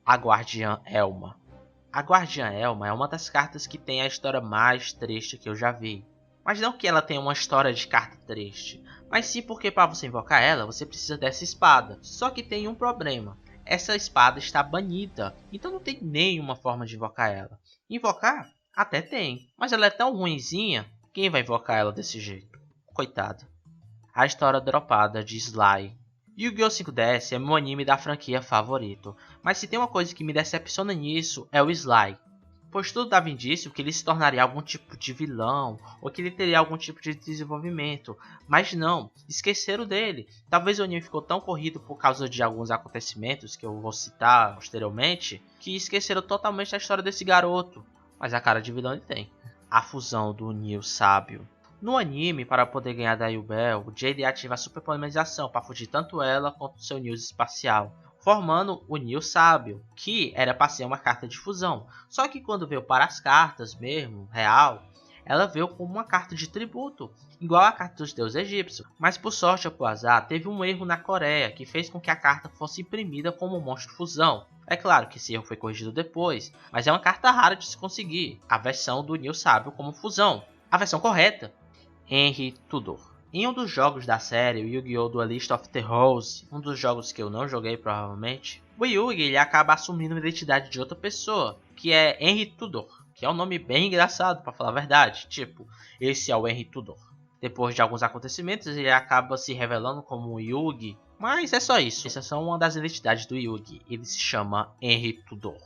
A Guardiã Elma. A Guardiã Elma é uma das cartas que tem a história mais triste que eu já vi. Mas não que ela tenha uma história de carta triste, mas sim porque para você invocar ela, você precisa dessa espada. Só que tem um problema. Essa espada está banida, então não tem nenhuma forma de invocar ela. Invocar? Até tem, mas ela é tão ruinzinha, quem vai invocar ela desse jeito? Coitada. A história dropada de Sly. Yu-Gi-Oh! 5DS é meu anime da franquia favorito, mas se tem uma coisa que me decepciona nisso é o Sly. Pois tudo dava indício que ele se tornaria algum tipo de vilão, ou que ele teria algum tipo de desenvolvimento, mas não, esqueceram dele. Talvez o anime ficou tão corrido por causa de alguns acontecimentos que eu vou citar posteriormente, que esqueceram totalmente a história desse garoto, mas a cara de vilão ele tem. A fusão do Neo Sábio. No anime, para poder ganhar da Yubel, o Jade ativa a super polarização para fugir tanto ela quanto seu Neo espacial, formando o Neo Sábio, que era para ser uma carta de fusão. Só que quando veio para as cartas mesmo, real, ela veio como uma carta de tributo, igual a carta dos deuses egípcios. Mas por sorte ou por azar, teve um erro na Coreia, que fez com que a carta fosse imprimida como um monstro fusão. É claro que esse erro foi corrigido depois, mas é uma carta rara de se conseguir, a versão do Neo Sábio como fusão. A versão correta, Henry Tudor. Em um dos jogos da série, o Yu-Gi-Oh! Duelist of the Rose, um dos jogos que eu não joguei provavelmente, o Yugi ele acaba assumindo a identidade de outra pessoa, que é Henry Tudor, que é um nome bem engraçado para falar a verdade, tipo, esse é o Henry Tudor. Depois de alguns acontecimentos, ele acaba se revelando como o Yugi, mas é só isso, essa é só uma das identidades do Yugi, ele se chama Henry Tudor.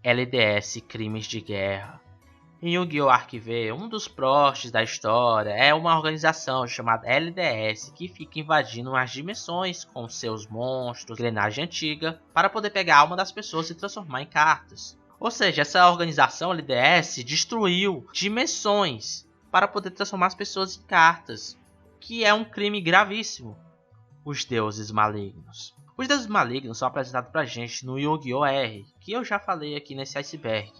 LDS Crimes de Guerra. Em Yu-Gi-Oh! Archive, um dos plots da história é uma organização chamada LDS que fica invadindo as dimensões com seus monstros, engrenagem antiga, para poder pegar a alma das pessoas e transformar em cartas. Ou seja, essa organização LDS destruiu dimensões para poder transformar as pessoas em cartas, que é um crime gravíssimo. Os deuses malignos. Os deuses malignos são apresentados pra gente no Yu-Gi-Oh! R, que eu já falei aqui nesse iceberg.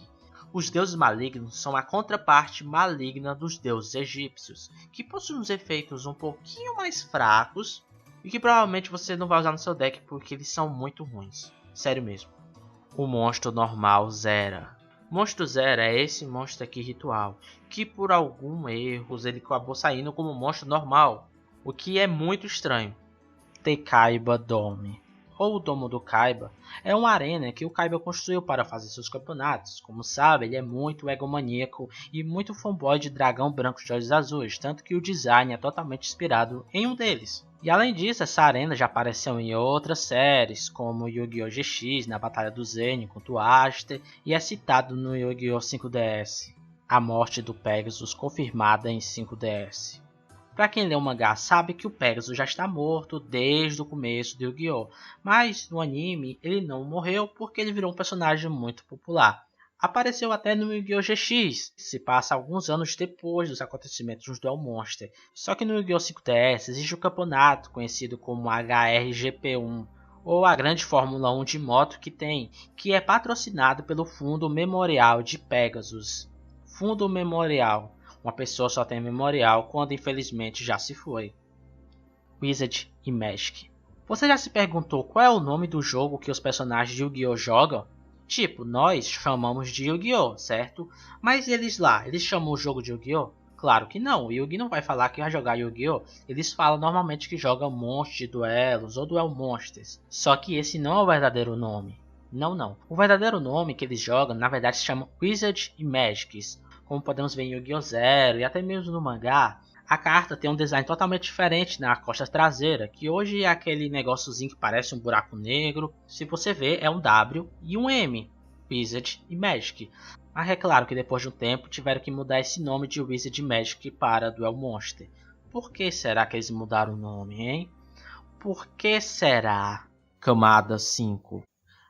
Os deuses malignos são a contraparte maligna dos deuses egípcios, que possuem uns efeitos um pouquinho mais fracos e que provavelmente você não vai usar no seu deck porque eles são muito ruins. Sério mesmo. O monstro normal Zera. Monstro Zera é esse monstro aqui ritual, que por algum erro ele acabou saindo como monstro normal, o que é muito estranho. Tekaiba Dome. Ou o Domo do Kaiba, é uma arena que o Kaiba construiu para fazer seus campeonatos. Como sabe, ele é muito egomaníaco e muito fanboy de dragão branco de olhos azuis, tanto que o design é totalmente inspirado em um deles. E além disso, essa arena já apareceu em outras séries, como Yu-Gi-Oh! GX, na Batalha do Zen contra o Aster, e é citado no Yu-Gi-Oh! 5DS. A morte do Pegasus confirmada em 5DS. Pra quem lê o mangá sabe que o Pegasus já está morto desde o começo do Yu-Gi-Oh! Mas no anime ele não morreu porque ele virou um personagem muito popular. Apareceu até no Yu-Gi-Oh! GX, que se passa alguns anos depois dos acontecimentos do Duel Monster. Só que no Yu-Gi-Oh! 5DS existe o campeonato conhecido como HRGP1, ou a grande Fórmula 1 de moto que é patrocinado pelo Fundo Memorial de Pegasus. Fundo Memorial. Uma pessoa só tem memorial quando infelizmente já se foi. Wizard e Magic. Você já se perguntou qual é o nome do jogo que os personagens de Yu-Gi-Oh! Jogam? Tipo, nós chamamos de Yu-Gi-Oh! Certo? Mas eles chamam o jogo de Yu-Gi-Oh! Claro que não, o Yugi não vai falar que vai jogar Yu-Gi-Oh! Eles falam normalmente que joga monstros de duelos ou Duel Monsters. Só que esse não é o verdadeiro nome. Não. O verdadeiro nome que eles jogam na verdade se chama Wizard e Magics. Como podemos ver em Yu-Gi-Oh! Zero e até mesmo no mangá, a carta tem um design totalmente diferente na costa traseira, que hoje é aquele negóciozinho que parece um buraco negro. Se você ver, é um W e um M, Wizard e Magic. Mas é claro que depois de um tempo tiveram que mudar esse nome de Wizard e Magic para Duel Monster. Por que será que eles mudaram o nome, hein? Por que será? Camada 5.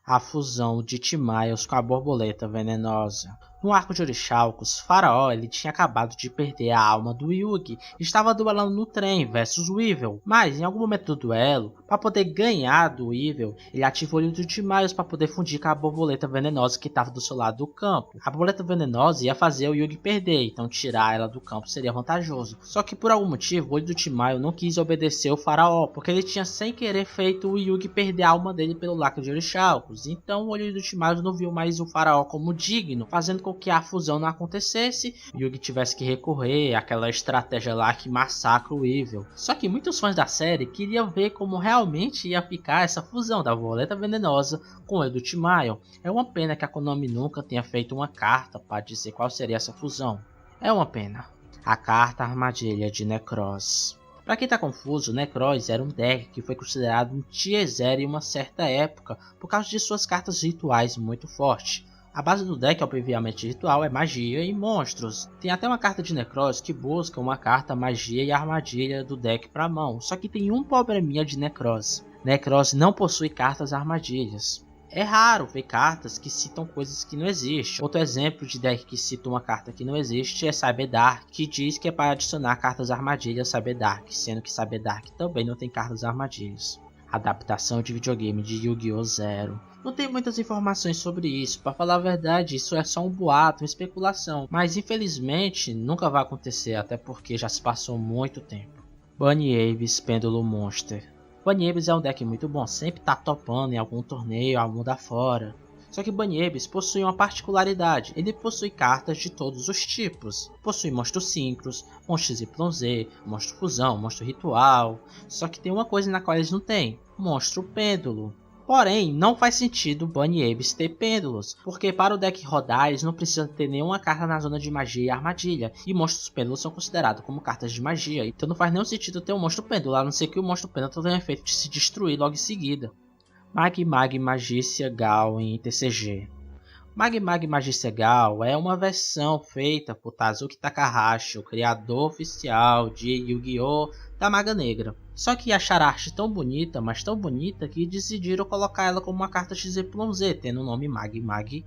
A fusão de Timaeus com a borboleta venenosa. No arco de Orichalcos, Faraó ele tinha acabado de perder a alma do Yugi e estava duelando no trem versus Weevil, mas em algum momento do duelo, para poder ganhar do Weevil, ele ativou o olho do Timaeus para poder fundir com a borboleta venenosa que estava do seu lado do campo. A borboleta venenosa ia fazer o Yugi perder, então tirar ela do campo seria vantajoso. Só que por algum motivo, o olho do Timaeus não quis obedecer o Faraó, porque ele tinha sem querer feito o Yugi perder a alma dele pelo lacre de Orichalcos. Então o olho do Timaeus não viu mais o Faraó como digno, fazendo com que a fusão não acontecesse, o Yugi tivesse que recorrer àquela estratégia lá que massacra o Weevil. Só que muitos fãs da série queriam ver como realmente ia ficar essa fusão da borboleta venenosa com o olho do Timaeus. É uma pena que a Konami nunca tenha feito uma carta para dizer qual seria essa fusão. É uma pena. A carta armadilha de Necroz. Para quem tá confuso, Necroz era um deck que foi considerado um Tier 0 em uma certa época por causa de suas cartas rituais muito fortes. A base do deck, obviamente ritual, é magia e monstros. Tem até uma carta de Necroz que busca uma carta magia e armadilha do deck para mão. Só que tem um probleminha de Necroz. Necroz não possui cartas armadilhas. É raro ver cartas que citam coisas que não existem. Outro exemplo de deck que cita uma carta que não existe é Cyberdark, que diz que é para adicionar cartas armadilhas a Cyberdark, sendo que Cyberdark também não tem cartas armadilhas. Adaptação de videogame de Yu-Gi-Oh! Zero. Não tem muitas informações sobre isso, para falar a verdade isso é só um boato, uma especulação, mas infelizmente nunca vai acontecer, até porque já se passou muito tempo. Bunny Abyss Pêndulo Monster. Bunny Abyss é um deck muito bom, sempre tá topando em algum torneio, ao mundo afora. Só que Bunny Abyss possui uma particularidade, ele possui cartas de todos os tipos. Possui monstro Synchros, monstro YZ, monstro Fusão, monstro Ritual. Só que tem uma coisa na qual eles não têm, monstro Pêndulo. Porém, não faz sentido Bunny Abyss ter pêndulos, porque para o deck rodar eles não precisam ter nenhuma carta na zona de magia e armadilha, e monstros pêndulos são considerados como cartas de magia, então não faz nenhum sentido ter um monstro pêndulo, a não ser que o monstro pêndulo tenha o efeito de se destruir logo em seguida. Mag Magícia Gal em TCG. Mag Magícia Gal é uma versão feita por Tazuki Takahashi, o criador oficial de Yu-Gi-Oh! Da Maga Negra. Só que acharam a arte tão bonita, mas tão bonita, que decidiram colocar ela como uma carta XYZ, tendo o nome Mag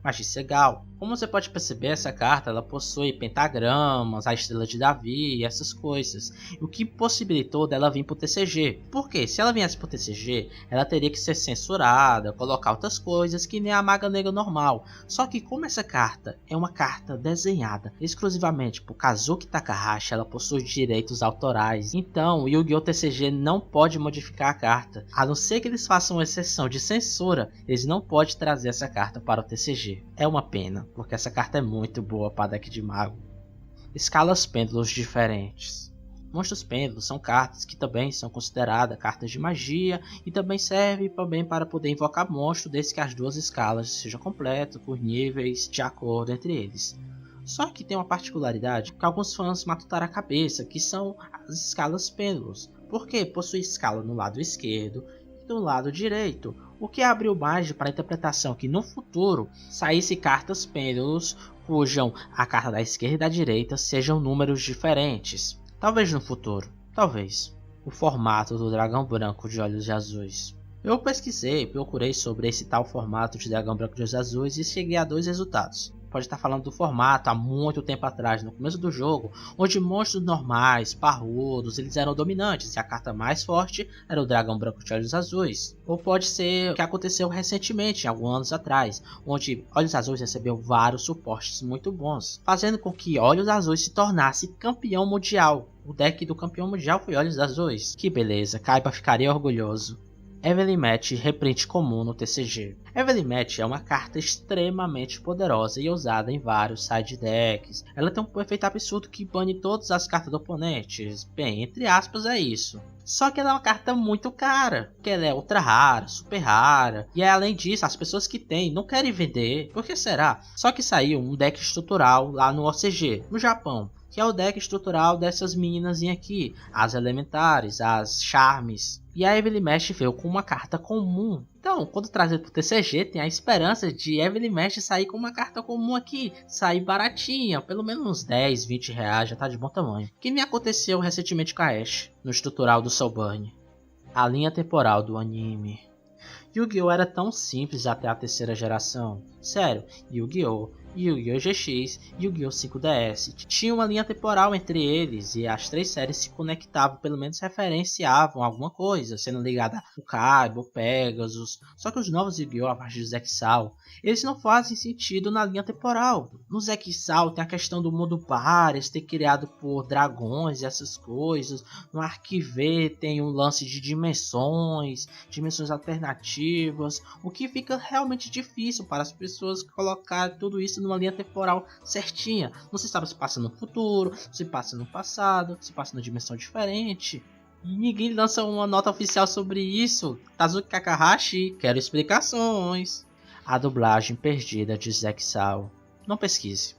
Magícia Gal. Como você pode perceber, essa carta ela possui pentagramas, a estrela de Davi e essas coisas, o que possibilitou dela vir pro TCG. Porque se ela viesse pro TCG, ela teria que ser censurada, colocar outras coisas que nem a Maga Negra normal. Só que como essa carta é uma carta desenhada exclusivamente por Kazuki Takahashi, ela possui direitos autorais. Então o Yu-Gi-Oh! TCG não pode modificar a carta, a não ser que eles façam uma exceção de censura, eles não podem trazer essa carta para o TCG. É uma pena, porque essa carta é muito boa para deck de mago. Escalas pêndulos diferentes. Monstros pêndulos são cartas que também são consideradas cartas de magia e também servem também para poder invocar monstro desde que as duas escalas sejam completas por níveis de acordo entre eles. Só que tem uma particularidade que alguns fãs matutaram a cabeça, que são as escalas pêndulos, porque possui escala no lado esquerdo e no lado direito, o que abriu margem para a interpretação que no futuro saísse cartas pêndulos cuja a carta da esquerda e da direita sejam números diferentes. Talvez no futuro, talvez. O formato do dragão branco de olhos azuis. Eu procurei sobre esse tal formato de dragão branco de olhos azuis e cheguei a dois resultados. Pode estar falando do formato há muito tempo atrás, no começo do jogo, onde monstros normais, parrudos, eles eram dominantes e a carta mais forte era o dragão branco de olhos azuis. Ou pode ser o que aconteceu recentemente, alguns anos atrás, onde Olhos Azuis recebeu vários suportes muito bons, fazendo com que Olhos Azuis se tornasse campeão mundial. O deck do campeão mundial foi Olhos Azuis. Que beleza, Kaiba ficaria orgulhoso. Evelyn Match reprint comum no TCG. Evelyn Match é uma carta extremamente poderosa e usada em vários side decks. Ela tem um efeito absurdo que bane todas as cartas do oponente. Bem, entre aspas é isso. Só que ela é uma carta muito cara, porque ela é ultra rara, super rara. E além disso, as pessoas que têm não querem vender. Por que será? Só que saiu um deck estrutural lá no OCG, no Japão, que é o deck estrutural dessas meninas aqui, as elementares, as charmes. E a Evelyn Match veio com uma carta comum. Então, quando trazido para o TCG, tem a esperança de Evelyn Match sair com uma carta comum aqui, sair baratinha, pelo menos uns 10, 20 reais, já tá de bom tamanho. Que nem aconteceu recentemente com a Ash, no estrutural do Soulburn. A linha temporal do anime. Yu-Gi-Oh! Era tão simples até a terceira geração. Sério, Yu-Gi-Oh! Yu-Gi-Oh! GX e Yu-Gi-Oh! 5DS. Tinha uma linha temporal entre eles e as 3 séries se conectavam, pelo menos referenciavam alguma coisa, sendo ligada ao Kaiba, Pegasus. Só que os novos Yu-Gi-Oh! A partir do Zexal, eles não fazem sentido na linha temporal. No Zexal tem a questão do mundo Pares ter criado por dragões e essas coisas. No Arquive tem um lance de dimensões alternativas, o que fica realmente difícil para as pessoas colocar tudo isso numa linha temporal certinha. Não se sabe se passa no futuro, se passa no passado, se passa numa dimensão diferente. E ninguém lança uma nota oficial sobre isso. Kazuki Kakahashi, quero explicações. A dublagem perdida de Zexal. Não pesquise.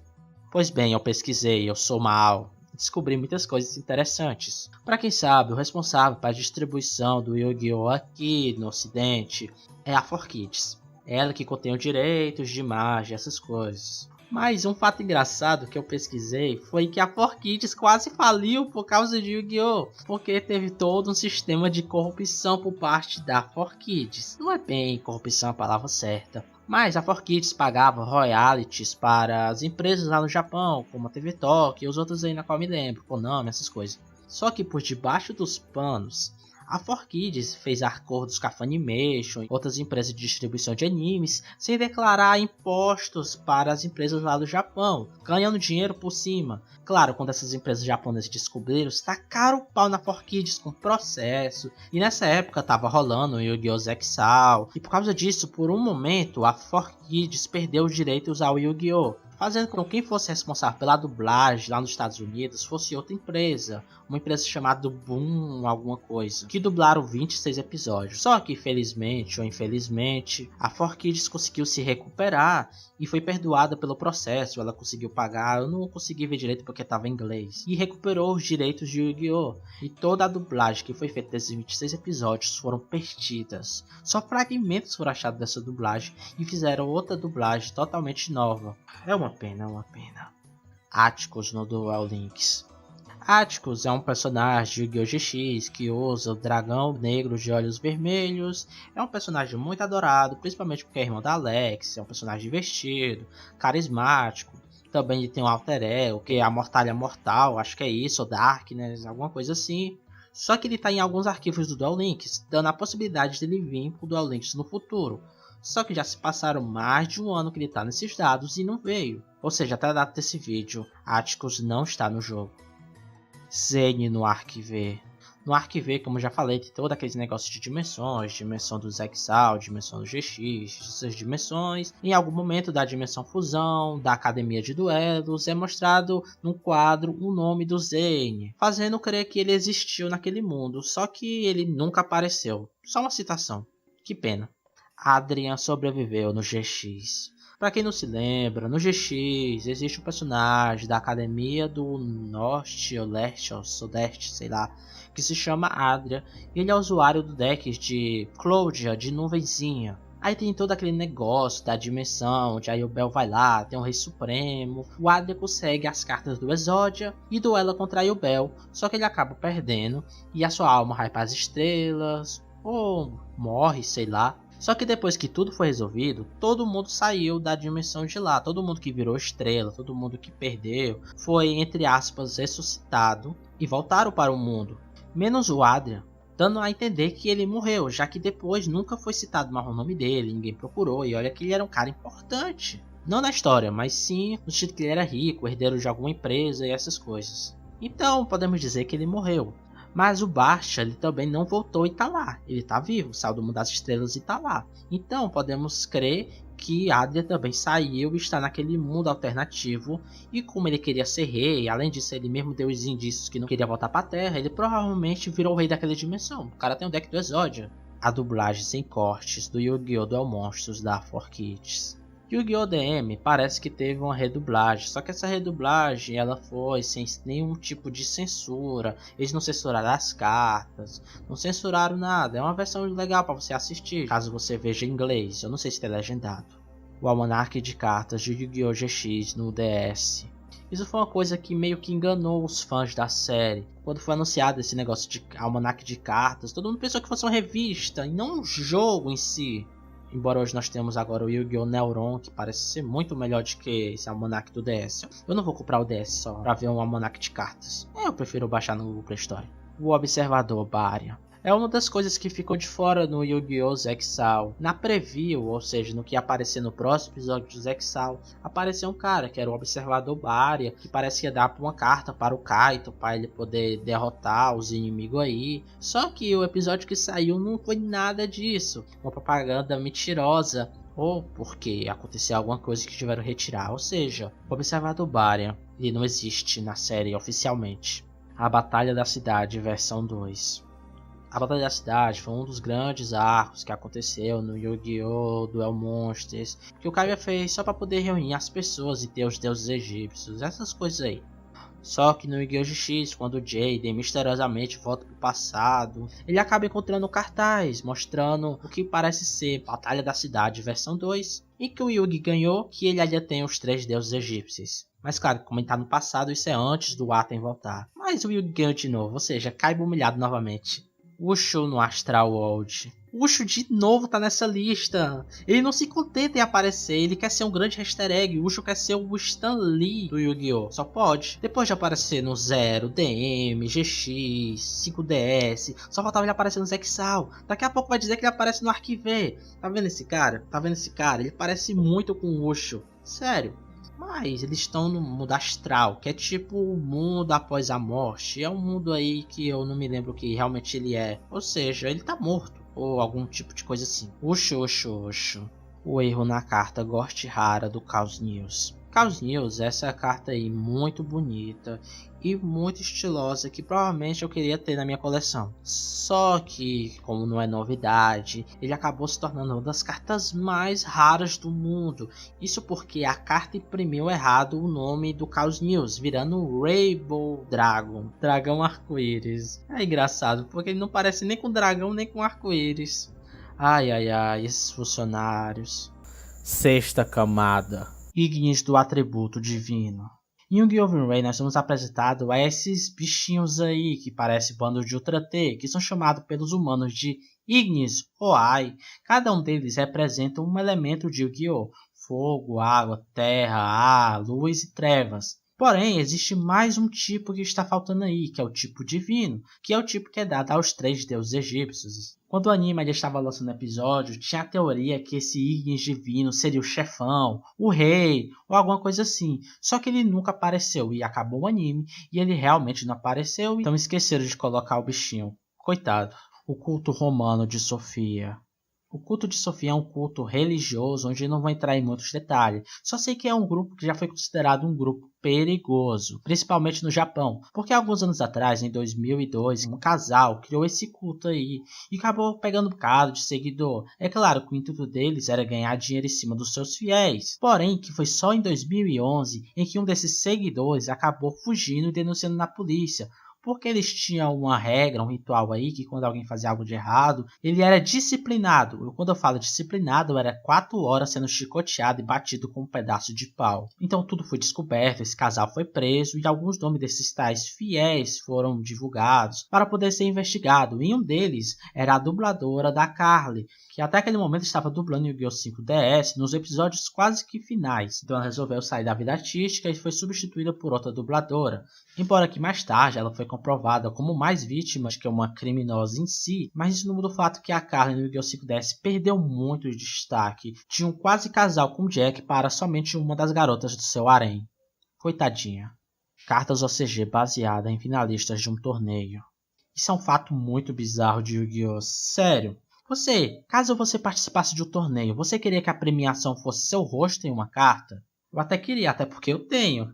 Pois bem, eu pesquisei, eu sou mal. Descobri muitas coisas interessantes. Para quem sabe, o responsável para a distribuição do Yu-Gi-Oh! Aqui no ocidente é a 4Kids. Ela que contém os direitos de imagem, essas coisas. Mas um fato engraçado que eu pesquisei foi que a 4Kids quase faliu por causa de Yu-Gi-Oh! Porque teve todo um sistema de corrupção por parte da 4Kids. Não é bem corrupção a palavra certa, mas a 4Kids pagava royalties para as empresas lá no Japão, como a TV Tokyo e os outros aí na qual me lembro, Konami, essas coisas. Só que por debaixo dos panos, a 4Kids fez acordos com a Funimation e outras empresas de distribuição de animes sem declarar impostos para as empresas lá do Japão, ganhando dinheiro por cima. Claro, quando essas empresas japonesas descobriram, tacaram o pau na 4Kids com processo. E nessa época tava rolando o Yu-Gi-Oh! Zexal. E por causa disso, por um momento, a 4Kids perdeu os direitos ao Yu-Gi-Oh! Fazendo com que quem fosse responsável pela dublagem lá nos Estados Unidos fosse outra empresa, uma empresa chamada Boom alguma coisa, que dublaram 26 episódios. Só que felizmente ou infelizmente, a 4Kids conseguiu se recuperar e foi perdoada pelo processo. Ela conseguiu pagar, eu não consegui ver direito porque estava em inglês, e recuperou os direitos de Yu-Gi-Oh! E toda a dublagem que foi feita desses 26 episódios foram perdidas. Só fragmentos foram achados dessa dublagem e fizeram outra dublagem totalmente nova. É uma pena, é uma pena. Atticus no Duel Links. Atticus é um personagem de Yu-Gi-Oh! GX que usa o dragão negro de olhos vermelhos. É um personagem muito adorado, principalmente porque é irmão da Alex. É um personagem divertido, carismático. Também ele tem um alter ego, que é a Mortalha Mortal, acho que é isso, ou Darkness, alguma coisa assim. Só que ele está em alguns arquivos do Duel Links, dando a possibilidade dele vir pro Duel Links no futuro. Só que já se passaram mais de um ano que ele está nesses dados e não veio. Ou seja, até a data desse vídeo, Atticus não está no jogo. Zane no Arquive. No Arquive, como já falei, tem todo aqueles negócios de dimensões, dimensão do Zexal, dimensão do GX, essas dimensões. Em algum momento da dimensão fusão, da academia de duelos, é mostrado num quadro o nome do Zane, fazendo crer que ele existiu naquele mundo, só que ele nunca apareceu. Só uma citação. Que pena. Adrian sobreviveu no GX. Pra quem não se lembra, no GX existe um personagem da Academia do Norte, ou Leste, ou Sudeste, sei lá, que se chama Adrian. Ele é usuário do deck de Cloudia, de Nuvenzinha. Aí tem todo aquele negócio da dimensão, onde a Yubel vai lá, tem o Rei Supremo. O Adrian consegue as cartas do Exodia e duela contra a Yubel, só que ele acaba perdendo e a sua alma vai para as estrelas, ou morre, sei lá. Só que depois que tudo foi resolvido, todo mundo saiu da dimensão de lá. Todo mundo que virou estrela, todo mundo que perdeu, foi, entre aspas, ressuscitado e voltaram para o mundo. Menos o Adrian, dando a entender que ele morreu, já que depois nunca foi citado mais o nome dele, ninguém procurou. E olha que ele era um cara importante. Não na história, mas sim no sentido que ele era rico, herdeiro de alguma empresa e essas coisas. Então podemos dizer que ele morreu. Mas o Bastia, ele também não voltou e tá lá. Ele tá vivo, saiu do mundo das estrelas e tá lá. Então podemos crer que Adrian também saiu e está naquele mundo alternativo. E como ele queria ser rei, além disso ele mesmo deu os indícios que não queria voltar pra Terra, ele provavelmente virou o rei daquela dimensão. O cara tem o deck do Exodia. A dublagem sem cortes do Yu-Gi-Oh! Duel Monstros da 4Kids. Yu-Gi-Oh! DM parece que teve uma redublagem, só que essa redublagem ela foi sem nenhum tipo de censura. Eles não censuraram as cartas, não censuraram nada. É uma versão legal para você assistir, caso você veja em inglês. Eu não sei se tem legendado. O almanaque de cartas de Yu-Gi-Oh! GX no DS. Isso foi uma coisa que meio que enganou os fãs da série. Quando foi anunciado esse negócio de almanaque de cartas, todo mundo pensou que fosse uma revista e não um jogo em si. Embora hoje nós temos agora o Yu-Gi-Oh! Neuron, que parece ser muito melhor do que esse almanac do DS. Eu não vou comprar o DS só pra ver um almanac de cartas. Eu prefiro baixar no Google Play Store. O Observador Barya é uma das coisas que ficou de fora no Yu-Gi-Oh! Zexal. Na preview, ou seja, no que ia aparecer no próximo episódio do Zexal, apareceu um cara que era o Observador Barya, que parecia dar uma carta para o Kaito, para ele poder derrotar os inimigos aí. Só que o episódio que saiu não foi nada disso. Uma propaganda mentirosa. Ou porque aconteceu alguma coisa que tiveram que retirar. Ou seja, o Observador Barya, ele não existe na série oficialmente. A Batalha da Cidade, versão 2. A Batalha da Cidade foi um dos grandes arcos que aconteceu no Yu-Gi-Oh! Duel Monsters, que o Kaiba fez só para poder reunir as pessoas e ter os deuses egípcios, essas coisas aí. Só que no Yu-Gi-Oh! GX, quando o Jaden misteriosamente volta pro passado, ele acaba encontrando um cartaz mostrando o que parece ser Batalha da Cidade versão 2, e que o Yugi ganhou, que ele ainda tem os 3 deuses egípcios. Mas claro, como ele tá no passado, isso é antes do Atem voltar. Mas o Yugi ganhou de novo, ou seja, Kaiba humilhado novamente. Ushu no Astral World. Ushu de novo tá nessa lista. Ele não se contenta em aparecer, ele quer ser um grande easter egg. Ushu quer ser o Stan Lee do Yu-Gi-Oh! Só pode. Depois de aparecer no Zero, DM, GX, 5DS, só faltava ele aparecer no Zexal. Daqui a pouco vai dizer que ele aparece no Arquive. Tá vendo esse cara? Tá vendo esse cara? Ele parece muito com o Ushu. Sério. Mas eles estão no mundo astral, que é tipo o mundo após a morte. É um mundo aí que eu não me lembro o que realmente ele é. Ou seja, ele tá morto. Ou algum tipo de coisa assim. Oxo. O erro na carta Gort Rara do Chaos News. Chaos News, essa carta aí muito bonita e muito estilosa que provavelmente eu queria ter na minha coleção. Só que, como não é novidade, ele acabou se tornando uma das cartas mais raras do mundo. Isso porque a carta imprimiu errado o nome do Chaos News, virando Rainbow Dragon, dragão arco-íris. É engraçado, porque ele não parece nem com dragão nem com arco-íris. Ai, esses funcionários. Sexta camada. Ignis do atributo divino. Em Yu-Gi-Oh! VinRay nós somos apresentados a esses bichinhos aí que parecem bandos de Ultra T, que são chamados pelos humanos de Ignis ou Ai. Cada um deles representa um elemento de Yu-Gi-Oh! Fogo, água, terra, ar, luz e trevas. Porém, existe mais um tipo que está faltando aí, que é o tipo divino, que é o tipo que é dado aos 3 deuses egípcios. Quando o anime ainda estava lançando episódio, tinha a teoria que esse Ignis divino seria o chefão, o rei, ou alguma coisa assim. Só que ele nunca apareceu e acabou o anime, e ele realmente não apareceu, então esqueceram de colocar o bichinho. Coitado. O culto romano de Sofia. O culto de Sofia é um culto religioso onde não vou entrar em muitos detalhes. Só sei que é um grupo que já foi considerado um grupo perigoso, principalmente no Japão. Porque alguns anos atrás, em 2002, um casal criou esse culto aí e acabou pegando um bocado de seguidor. É claro que o intuito deles era ganhar dinheiro em cima dos seus fiéis. Porém, que foi só em 2011 em que um desses seguidores acabou fugindo e denunciando na polícia. Porque eles tinham uma regra, um ritual aí, que quando alguém fazia algo de errado, ele era disciplinado. Quando eu falo disciplinado, era 4 horas sendo chicoteado e batido com um pedaço de pau. Então tudo foi descoberto, esse casal foi preso e alguns nomes desses tais fiéis foram divulgados para poder ser investigado. E um deles era a dubladora da Carly, que até aquele momento estava dublando Yu-Gi-Oh! 5DS nos episódios quase que finais. Então ela resolveu sair da vida artística e foi substituída por outra dubladora. Embora que mais tarde ela foi comprovada como mais vítima que uma criminosa em si, mas isso não muda o fato que a Carly no Yu-Gi-Oh! 5DS perdeu muito de destaque. Tinha um quase casal com Jack para somente uma das garotas do seu harém. Coitadinha. Cartas OCG baseada em finalistas de um torneio. Isso é um fato muito bizarro de Yu-Gi-Oh! Sério. Caso você participasse de um torneio, você queria que a premiação fosse seu rosto em uma carta? Eu até queria, até porque eu tenho.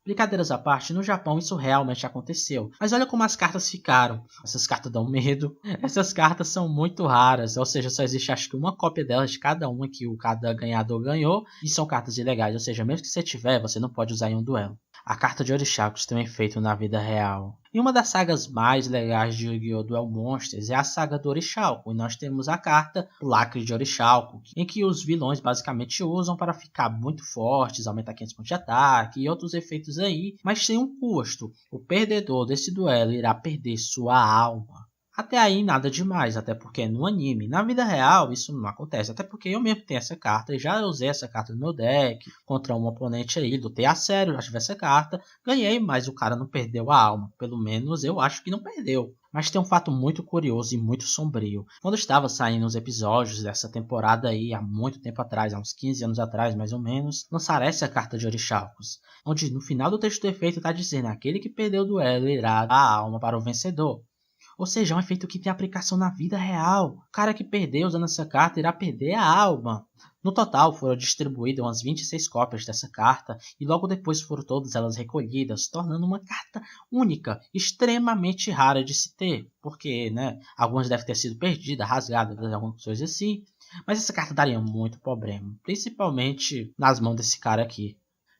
Brincadeiras à parte, no Japão isso realmente aconteceu. Mas olha como as cartas ficaram. Essas cartas dão medo. Essas cartas são muito raras. Ou seja, só existe acho que uma cópia delas de cada uma que cada ganhador ganhou. E são cartas ilegais. Ou seja, mesmo que você tiver, você não pode usar em um duelo. A carta de Orixalcos tem um efeito na vida real. E uma das sagas mais legais de Yu-Gi-Oh! Duel Monsters é a saga do Orixalco. E nós temos a carta Lacre de Orixalco, em que os vilões basicamente usam para ficar muito fortes, aumentar 500 pontos de ataque e outros efeitos aí. Mas tem um custo. O perdedor desse duelo irá perder sua alma. Até aí nada demais, até porque no anime, na vida real isso não acontece, até porque eu mesmo tenho essa carta e já usei essa carta no meu deck contra um oponente aí, lutei a sério, já tive essa carta, ganhei, mas o cara não perdeu a alma, pelo menos eu acho que não perdeu. Mas tem um fato muito curioso e muito sombrio. Quando estava saindo os episódios dessa temporada aí, há muito tempo atrás, há uns 15 anos atrás mais ou menos, lançaram essa carta de Orixalcos, onde no final do texto do efeito está dizendo aquele que perdeu o duelo irá dar a alma para o vencedor. Ou seja, é um efeito que tem aplicação na vida real. O cara que perdeu usando essa carta irá perder a alma. No total foram distribuídas umas 26 cópias dessa carta e logo depois foram todas elas recolhidas, tornando uma carta única, extremamente rara de se ter. Porque, né, algumas devem ter sido perdidas, rasgadas, algumas coisas assim. Mas essa carta daria muito problema, principalmente nas mãos desse cara aqui.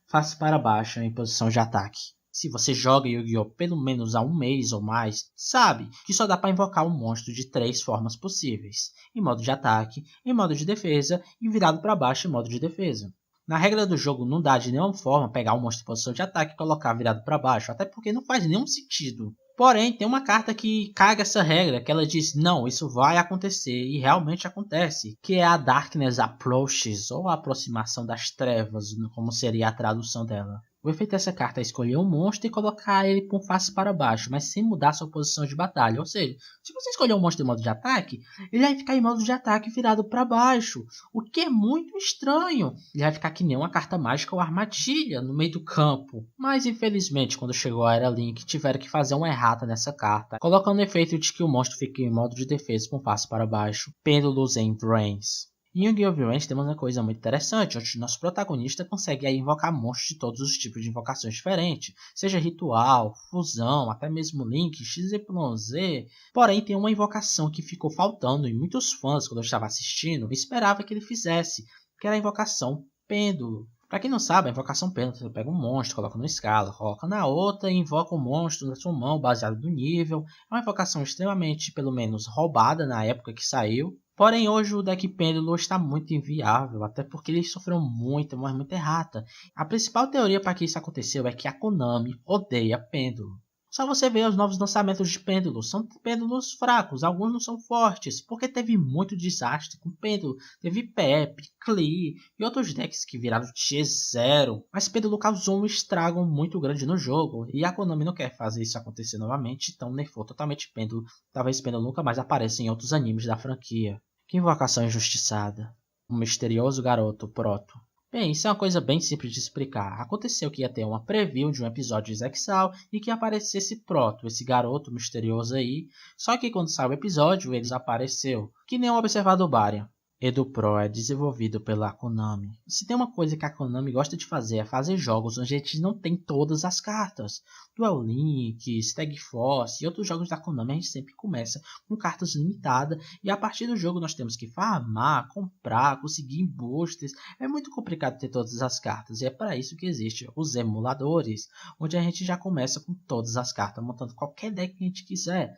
Face para baixo em posição de ataque. Se você joga Yu-Gi-Oh! Pelo menos há um mês ou mais, sabe que só dá para invocar um monstro de 3 formas possíveis. Em modo de ataque, em modo de defesa e virado para baixo em modo de defesa. Na regra do jogo não dá de nenhuma forma pegar um monstro em posição de ataque e colocar virado para baixo, até porque não faz nenhum sentido. Porém, tem uma carta que caga essa regra, que ela diz, não, isso vai acontecer, e realmente acontece, que é a Darkness Approaches, ou a aproximação das trevas, como seria a tradução dela. O efeito dessa carta é escolher um monstro e colocar ele com face para baixo, mas sem mudar sua posição de batalha. Ou seja, se você escolher um monstro em modo de ataque, ele vai ficar em modo de ataque virado para baixo, o que é muito estranho. Ele vai ficar que nem uma carta mágica ou armadilha no meio do campo. Mas infelizmente, quando chegou a Era Link, tiveram que fazer uma errata nessa carta, colocando o efeito de que o monstro fique em modo de defesa com face para baixo, pêndulos em Drains. Em Yu-Gi-Oh! Violence temos uma coisa muito interessante, onde nosso protagonista consegue aí invocar monstros de todos os tipos de invocações diferentes, seja ritual, fusão, até mesmo Link, XYZ. Porém, tem uma invocação que ficou faltando e muitos fãs, quando eu estava assistindo, esperavam que ele fizesse, que era a invocação Pêndulo. Pra quem não sabe, a invocação pêndulo, você pega um monstro, coloca numa escala, coloca na outra e invoca o monstro na sua mão, baseado no nível. É uma invocação extremamente, pelo menos, roubada na época que saiu. Porém, hoje o deck Pêndulo está muito inviável, até porque ele sofreu muita errata. A principal teoria para que isso aconteceu é que a Konami odeia Pêndulo. Só você vê os novos lançamentos de Pêndulo, são pêndulos fracos, alguns não são fortes, porque teve muito desastre com Pêndulo. Teve Pep, Klee e outros decks que viraram T0, mas Pêndulo causou um estrago muito grande no jogo, e a Konami não quer fazer isso acontecer novamente, então nerfou totalmente Pêndulo. Talvez Pêndulo nunca mais apareça em outros animes da franquia. Que invocação injustiçada. Um misterioso garoto Proto. Bem, isso é uma coisa bem simples de explicar. Aconteceu que ia ter uma preview de um episódio de Zexal e que aparecesse Proto, esse garoto misterioso aí. Só que quando saiu o episódio, ele desapareceu, que nem o observador Barian. EduPro é desenvolvido pela Konami. Se tem uma coisa que a Konami gosta de fazer é fazer jogos onde a gente não tem todas as cartas. Duel Link, Stag Force e outros jogos da Konami a gente sempre começa com cartas limitadas e a partir do jogo nós temos que farmar, comprar, conseguir boosters. É muito complicado ter todas as cartas e é para isso que existem os emuladores, onde a gente já começa com todas as cartas, montando qualquer deck que a gente quiser.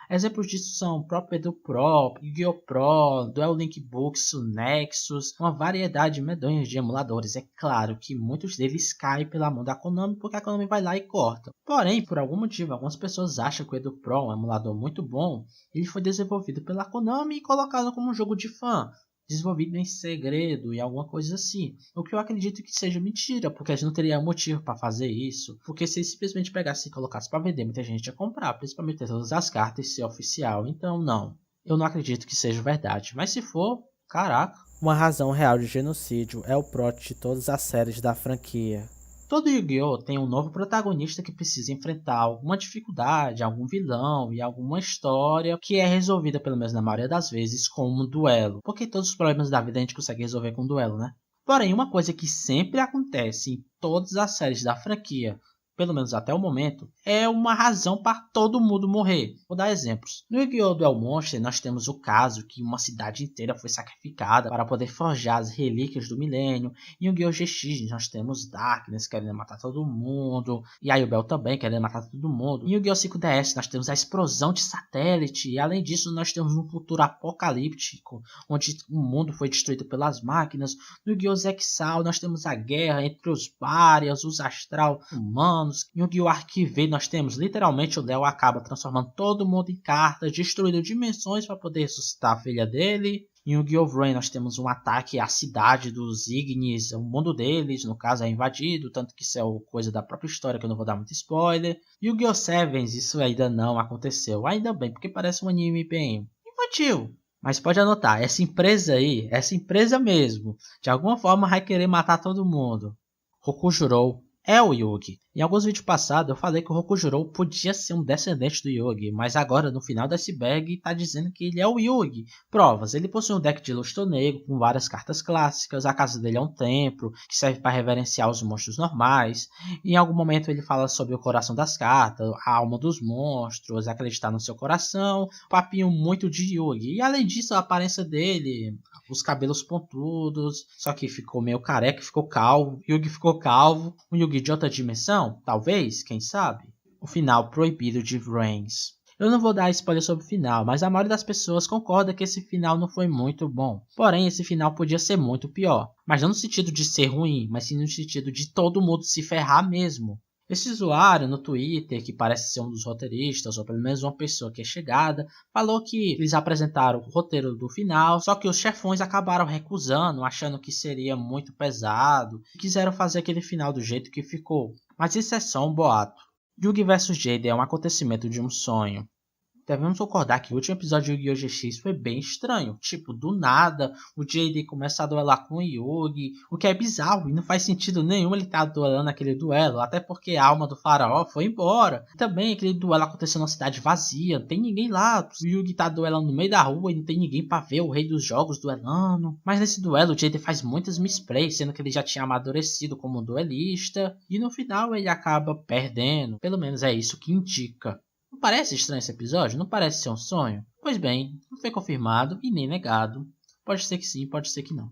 Exemplos disso são o próprio EduPro, Yu-Gi-Oh! Pro, Duel Link Books, Nexus, uma variedade medonha de emuladores. É claro que muitos deles caem pela mão da Konami porque a Konami vai lá e corta. Porém, por algum motivo, algumas pessoas acham que o EduPro é um emulador muito bom. Ele foi desenvolvido pela Konami e colocado como um jogo de fã, desenvolvido em segredo e alguma coisa assim. O que eu acredito que seja mentira, porque a gente não teria motivo para fazer isso. Porque se simplesmente pegasse e colocasse para vender, muita gente ia comprar, principalmente ter todas as cartas e ser oficial. Então não, eu não acredito que seja verdade. Mas se for, caraca. Uma razão real de genocídio é o plot de todas as séries da franquia. Todo Yu-Gi-Oh! Tem um novo protagonista que precisa enfrentar alguma dificuldade, algum vilão e alguma história que é resolvida, pelo menos na maioria das vezes, com um duelo. Porque todos os problemas da vida a gente consegue resolver com um duelo, né? Porém, uma coisa que sempre acontece em todas as séries da franquia, pelo menos até o momento, é uma razão para todo mundo morrer. Vou dar exemplos. No Yu-Gi-Oh! Duel Monster, nós temos o caso que uma cidade inteira foi sacrificada para poder forjar as relíquias do milênio. Em Yu-Gi-Oh! GX, nós temos Darkness querendo matar todo mundo, e a Yubel também querendo matar todo mundo. Em Yu-Gi-Oh! 5DS, nós temos a explosão de satélite, e além disso, nós temos um futuro apocalíptico, onde o mundo foi destruído pelas máquinas. No Yu-Gi-Oh! Zexal, nós temos a guerra entre os Barias, os Astral humanos, anos. Em Yu-Gi-Oh! Arquive nós temos literalmente o Léo acaba transformando todo mundo em cartas, destruindo dimensões para poder ressuscitar a filha dele. Em Yu-Gi-Oh! Vrain nós temos um ataque à cidade dos Ignis, o mundo deles, no caso é invadido, tanto que isso é coisa da própria história que eu não vou dar muito spoiler. Yu-Gi-Oh! Sevens, isso ainda não aconteceu, ainda bem, porque parece um anime bem infantil. Mas pode anotar, essa empresa aí, essa empresa mesmo, de alguma forma vai querer matar todo mundo. Rokujurou é o Yugi. Em alguns vídeos passados eu falei que o Rokujurou podia ser um descendente do Yugi, mas agora no final do iceberg tá dizendo que ele é o Yugi. Provas, ele possui um deck de Lustro Negro com várias cartas clássicas, a casa dele é um templo que serve para reverenciar os monstros normais. Em algum momento ele fala sobre o coração das cartas, a alma dos monstros, acreditar no seu coração, papinho muito de Yugi. E além disso a aparência dele, os cabelos pontudos, só que ficou meio careca, ficou calvo, Yugi ficou calvo, um Yugi de outra dimensão. Talvez, quem sabe? O final proibido de Vrains. Eu não vou dar spoiler sobre o final, mas a maioria das pessoas concorda que esse final não foi muito bom. Porém, esse final podia ser muito pior. Mas não no sentido de ser ruim, mas sim no sentido de todo mundo se ferrar mesmo. Esse usuário no Twitter, que parece ser um dos roteiristas, ou pelo menos uma pessoa que é chegada, falou que eles apresentaram o roteiro do final, só que os chefões acabaram recusando, achando que seria muito pesado, e quiseram fazer aquele final do jeito que ficou. Mas isso é só um boato. Yugi vs Jade é um acontecimento de um sonho. Devemos concordar que o último episódio de Yu-Gi-Oh! GX foi bem estranho. Tipo, do nada, o Jade começa a duelar com o Yugi, o que é bizarro e não faz sentido nenhum ele estar duelando aquele duelo, até porque a alma do faraó foi embora. Também aquele duelo aconteceu numa cidade vazia, não tem ninguém lá. O Yugi tá duelando no meio da rua e não tem ninguém pra ver o rei dos jogos duelando. Mas nesse duelo o Jade faz muitas misplays, sendo que ele já tinha amadurecido como duelista, e no final ele acaba perdendo. Pelo menos é isso que indica. Não parece estranho esse episódio? Não parece ser um sonho? Pois bem, não foi confirmado e nem negado. Pode ser que sim, pode ser que não.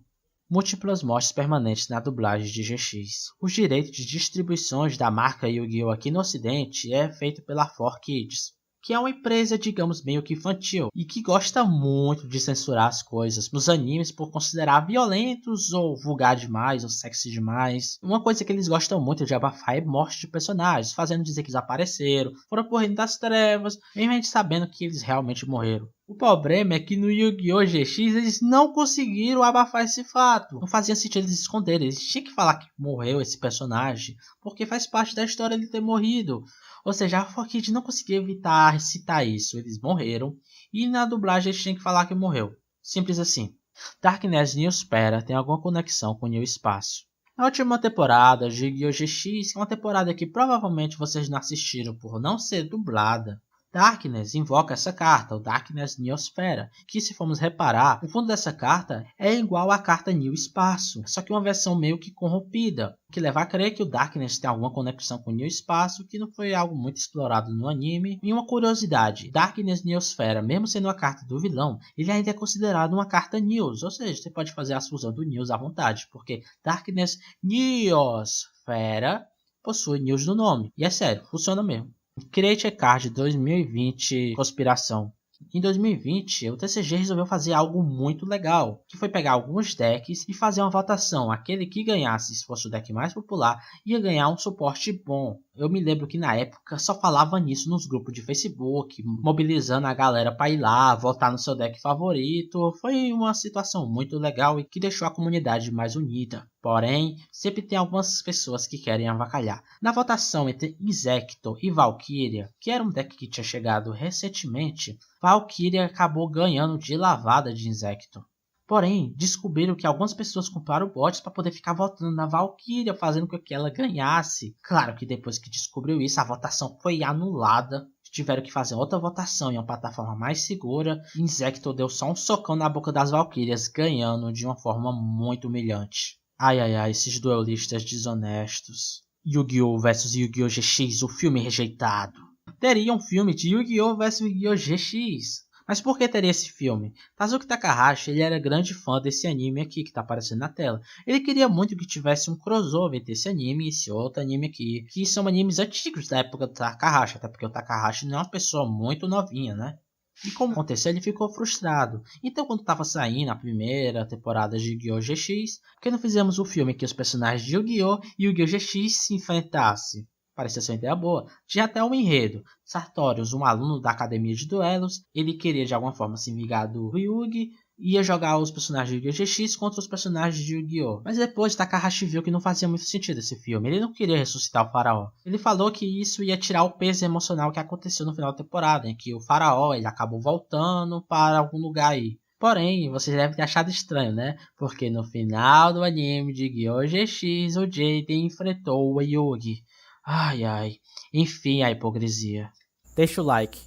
Múltiplas mortes permanentes na dublagem de GX. Os direitos de distribuições da marca Yu-Gi-Oh! Aqui no ocidente é feito pela 4Kids, que é uma empresa, digamos, meio que infantil, e que gosta muito de censurar as coisas nos animes por considerar violentos, ou vulgar demais, ou sexy demais. Uma coisa que eles gostam muito de abafar é morte de personagens, fazendo dizer que eles apareceram, foram pro reino das trevas, mesmo a gente sabendo que eles realmente morreram. O problema é que no Yu-Gi-Oh! GX eles não conseguiram abafar esse fato. Não fazia sentido eles esconderem, eles tinham que falar que morreu esse personagem, porque faz parte da história ele ter morrido. Ou seja, a 4Kids não conseguiu evitar citar isso, eles morreram, e na dublagem eles tinham que falar que morreu. Simples assim. Darkness New Spera tem alguma conexão com o New Espaço. Na última temporada de Yu-Gi-Oh! GX, é uma temporada que provavelmente vocês não assistiram por não ser dublada, Darkness invoca essa carta, o Darkness Neosphere, que se formos reparar, o fundo dessa carta é igual à carta New Espaço, só que uma versão meio que corrompida, que leva a crer que o Darkness tem alguma conexão com o New Espaço, que não foi algo muito explorado no anime. E uma curiosidade, Darkness Neosphere, mesmo sendo uma carta do vilão, ele ainda é considerado uma carta News, ou seja, você pode fazer a fusão do News à vontade, porque Darkness Neosphere possui News no nome, e é sério, funciona mesmo. Create a Card 2020 Conspiração. Em 2020, o TCG resolveu fazer algo muito legal, que foi pegar alguns decks e fazer uma votação. Aquele que ganhasse, se fosse o deck mais popular, ia ganhar um suporte bom. Eu me lembro que na época só falava nisso nos grupos de Facebook, mobilizando a galera para ir lá, votar no seu deck favorito. Foi uma situação muito legal e que deixou a comunidade mais unida. Porém, sempre tem algumas pessoas que querem avacalhar. Na votação entre Insecto e Valkyria, que era um deck que tinha chegado recentemente, Valkyria acabou ganhando de lavada de Insecto. Porém, descobriram que algumas pessoas compraram bots para poder ficar votando na Valkyria, fazendo com que ela ganhasse. Claro que depois que descobriu isso, a votação foi anulada. Tiveram que fazer outra votação em uma plataforma mais segura. Insecto deu só um socão na boca das Valkyrias, ganhando de uma forma muito humilhante. Ai ai ai, esses duelistas desonestos. Yu-Gi-Oh! Vs Yu-Gi-Oh! GX, o filme rejeitado. Teria um filme de Yu-Gi-Oh! Vs Yu-Gi-Oh! GX. Mas por que teria esse filme? Kazuki Takahashi ele era grande fã desse anime aqui que está aparecendo na tela. Ele queria muito que tivesse um crossover entre esse anime e esse outro anime aqui, que são animes antigos da época do Takahashi, até porque o Takahashi não é uma pessoa muito novinha, né? E como aconteceu, ele ficou frustrado. Então quando estava saindo a primeira temporada de Yu-Gi-Oh! GX, por que não fizemos o filme em que os personagens de Yu-Gi-Oh! e Yu-Gi-Oh! GX se enfrentassem? parecia ser uma ideia boa. Tinha até um enredo. Sartorius, um aluno da academia de duelos, ele queria de alguma forma se vingar do Ryugi, ia jogar os personagens de Yu-Gi-Oh! GX contra os personagens de Yu-Gi-Oh! Mas depois Takahashi viu que não fazia muito sentido esse filme. Ele não queria ressuscitar o faraó. Ele falou que isso ia tirar o peso emocional que aconteceu no final da temporada, em que o faraó ele acabou voltando para algum lugar aí. Porém, vocês devem ter achado estranho, né? Porque no final do anime de Yu-Gi-Oh! GX, o Jaden enfrentou o Yugi. Ai ai. Enfim, a hipocrisia. Deixa o like.